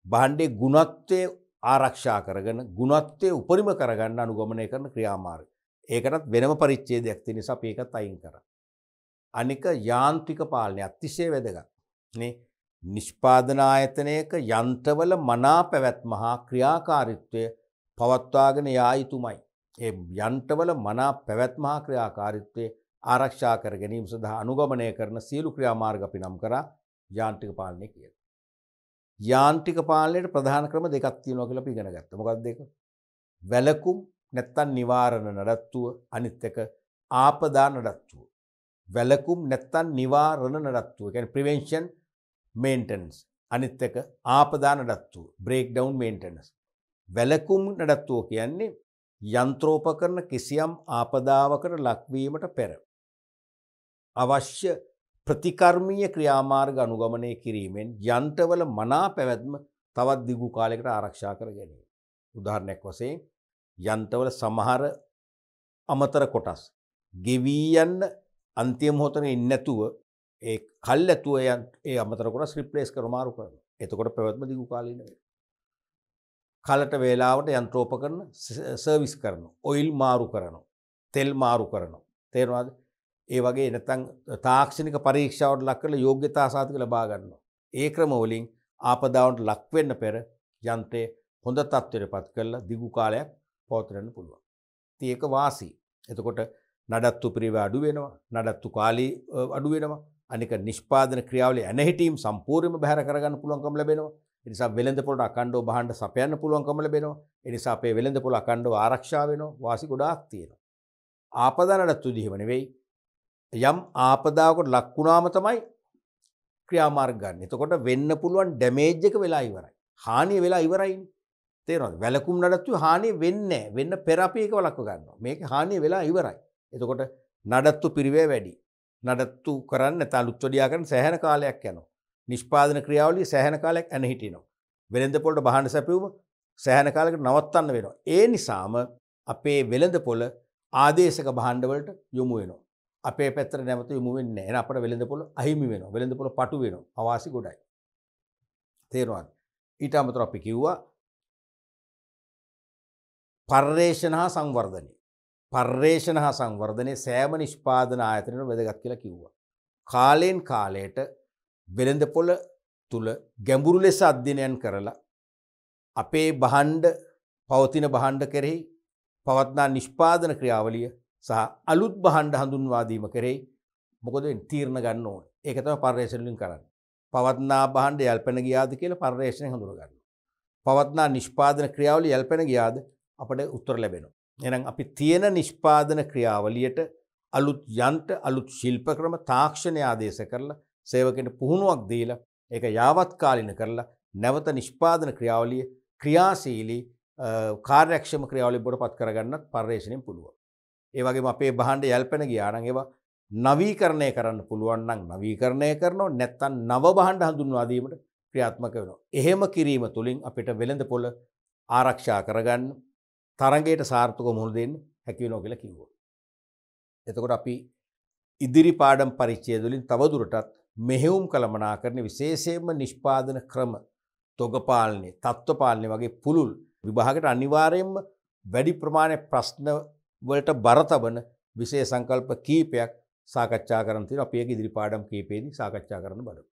Speaker 1: භාණ්ඩයේ ගුණත්වය ආරක්ෂා කරගෙන ගුණත්වය උපරිම කරගන්න අනුගමනය කරන ක්‍රියාමාර්ග. ඒකටත් වෙනම පරිච්ඡේදයක් තියෙන නිසා අපි ඒකත් අයින් කරා. අනික යාන්ත්‍රික පාලනය අතිශය වැදගත්. නේ නිෂ්පාදන ආයතනයක යන්ත්‍රවල මනා පැවැත්ම හා ක්‍රියාකාරීත්වය පවත්වාගෙන යා යුතුමයි. ඒ යන්ත්‍රවල මනා පැවැත්ම හා ක්‍රියාකාරීත්වය ආරක්ෂා කර ගැනීම සඳහා අනුගමනය කරන සියලු ක්‍රියාමාර්ග අපි නම් කරා යාන්ත්‍රික පාලනය කියලා. යාන්ත්‍රික පාලනයේ ප්‍රධාන ක්‍රම දෙකක් තියෙනවා කියලා අපි ඉගෙන ගත්තා. මොකක්ද දෙක? වැලකුම් නැත්තම් නිවාරණ නඩත්තුව, අනිත් එක ආපදා නඩත්තුව. වැලකුම් නැත්තම් නිවාරණ නඩත්තුව. ඒ කියන්නේ ප්‍රිවෙන්ෂන් මේන්ටනන්ස්. අනිත් එක ආපදා නඩත්තුව, බ්‍රේක් ඩවුන් මේන්ටනන්ස්. වැලකුම් නඩත්තුව කියන්නේ යන්ත්‍රෝපකරණ කිසියම් ආපදාවකට ලක්වීමට පෙර අවශ්‍ය ප්‍රතිකර්මීය ක්‍රියාමාර්ග අනුගමනය කිරීමෙන් යන්ත්‍රවල මනා පැවැත්ම තවත් දිගු කාලයකට ආරක්ෂා කර ගැනීම. උදාහරණයක් වශයෙන් යන්ත්‍රවල සමහර අමතර කොටස් ගෙවී යන්න අන්තිම මොහොතේ ඉන්නේ නැතුව ඒ කල්ැතුව ඒ අමතර කොටස් රිප්ලේස් කර මාරු කරනවා. එතකොට පැවැත්ම දිගු කාලීන වෙනවා. කලට වේලාවට යන්ත්‍රෝපකරණ සර්විස් කරනවා, ඔයිල් මාරු කරනවා, තෙල් මාරු කරනවා. තේරෙනවද? ඒ වගේ නැත්නම් තාක්ෂණික පරීක්ෂාවට ලක් කරලා යෝග්‍යතා සාධක ලබා ගන්නවා. ඒ ක්‍රම වලින් ආපදාවන්ට ලක් වෙන්න පෙර යන්ත්‍රය හොඳ තත්ත්වයටපත් කරලා දිගු කාලයක් පවත්වන්න පුළුවන්. ඉතින් ඒක වාසි. එතකොට නඩත්තු පිරිව අඩු වෙනවා, නඩත්තු කාලී අඩු වෙනවා. අනික නිෂ්පාදන ක්‍රියාවලිය ඇනහිටීම් සම්පූර්ණයෙන්ම බැහැර කරගන්න පුළුවන්කම ලැබෙනවා. ඒ නිසා වෙළඳපොළට අඛණ්ඩව භාණ්ඩ සපයන්න පුළුවන්කම ලැබෙනවා. ඒ නිසා අපේ වෙළඳපොළ අඛණ්ඩව ආරක්ෂා වෙනවා. වාසි ගොඩාක් තියෙනවා. ආපදා නඩත්තු දිහිම නෙවෙයි. යම් ආපදාවකට ලක් වුණාම තමයි ක්‍රියාමාර්ග ගන්න. එතකොට වෙන්න පුළුවන් ඩැමේජ් එක වෙලා ඉවරයි. හානිය වෙලා ඉවරයිනේ. තේරෙනවද? වැලකුම් නඩත්තුවේ හානිය වෙන්නේ නැහැ. වෙන්න පෙර අපි ඒක වළක්ව ගන්නවා. මේකේ හානිය වෙලා ඉවරයි. එතකොට නඩත්තු පිරිවැය වැඩි. නඩත්තු කරන්න නැත්නම් අලුත් වඩියා කරන්න සෑහෙන කාලයක් යනවා. නිෂ්පාදන ක්‍රියාවලිය සෑහෙන කාලයක් ඇනහිටිනවා. වෙළඳපොළට භාණ්ඩ සැපයුම සෑහෙන කාලයකට නවත්තන්න වෙනවා. ඒ නිසාම අපේ වෙළඳපොළ ආදේශක භාණ්ඩ වලට යොමු වෙනවා. අපේ පැත්තට නැවත යොමු වෙන්නේ නැහැ. එහෙනම් අපේ වෙළඳපොළ අහිමි වෙනවා. වෙළඳපොළ පටු වෙනවා. අවාසි ගොඩයි. තේරුණාද? ඊට අමතරව අපි කිව්වා පර්යේෂණ හා සංවර්ධනය. පර්යේෂණ හා සංවර්ධනයේ සෑම නිෂ්පාදන ආයතනයකම වැදගත් කියලා කිව්වා. කාලෙන් කාලයට වෙළඳපොළ තුල ගැඹුරු ලෙස අධ්‍යයනයන් කරලා අපේ භාණ්ඩ පවතින භාණ්ඩ කෙරෙහි පවත්නා නිෂ්පාදන ක්‍රියාවලිය සහ අලුත් භාණ්ඩ හඳුන්වා දීම කෙරෙහි මොකද තීරණ ගන්න ඕනේ. ඒක තමයි පර්යේෂණ වලින් කරන්නේ. පවත්නා භාණ්ඩ යල්පෙන ගියාද කියලා පර්යේෂණයෙන් හඳුනා ගන්නවා. පවත්නා නිෂ්පාදන ක්‍රියාවලිය යල්පෙන ගියාද අපිට උත්තර ලැබෙනවා. එහෙනම් අපි තියෙන නිෂ්පාදන ක්‍රියාවලියට අලුත් යන්ත්‍ර, අලුත් ශිල්ප ක්‍රම, තාක්ෂණය ආදේශ කරලා සේවකෙන්ට පුහුණුවක් දීලා ඒක යාවත් කාලින කරලා නැවත නිෂ්පාදන ක්‍රියාවලිය ක්‍රියාශීලී කාර්යක්ෂම ක්‍රියාවලිය බවට පත් කරගන්නත් පර්යේෂණයෙන් පුළුවන්. ඒ වගේම අපේ භාණ්ඩ යල්පෙන ගියා නම් ඒවා නවීකරණය කරන්න පුළුවන් නම් නවීකරණය කරනවා, නැත්නම් නව භාණ්ඩ හඳුන්වා දීමට ක්‍රියාත්මක වෙනවා. එහෙම කිරීම තුළින් අපිට වෙළඳපොළ ආරක්ෂා කරගන්න, තරඟයට සාර්ථකව මුහුණ දෙන්න හැකි වෙනවා කියලා කිව්වා. එතකොට අපි ඉදිරි පාඩම් පරිච්ඡේද වලින් තවදුරටත් මෙහෙයුම් කළමනාකරන විශේෂයෙන්ම නිෂ්පාදන ක්‍රම, තොග පාලනය, තත්ත්ව පාලනය වගේ පුළුල් විභාගයට අනිවාර්යයෙන්ම වැඩි ප්‍රමාණයක් ප්‍රශ්න වලට බර තබන විශේෂ සංකල්ප කීපයක් සාකච්ඡා කරන්න තියෙනවා. අපි ඒක ඉදිරි පාඩම් කීපෙදී සාකච්ඡා කරන්න බලමු.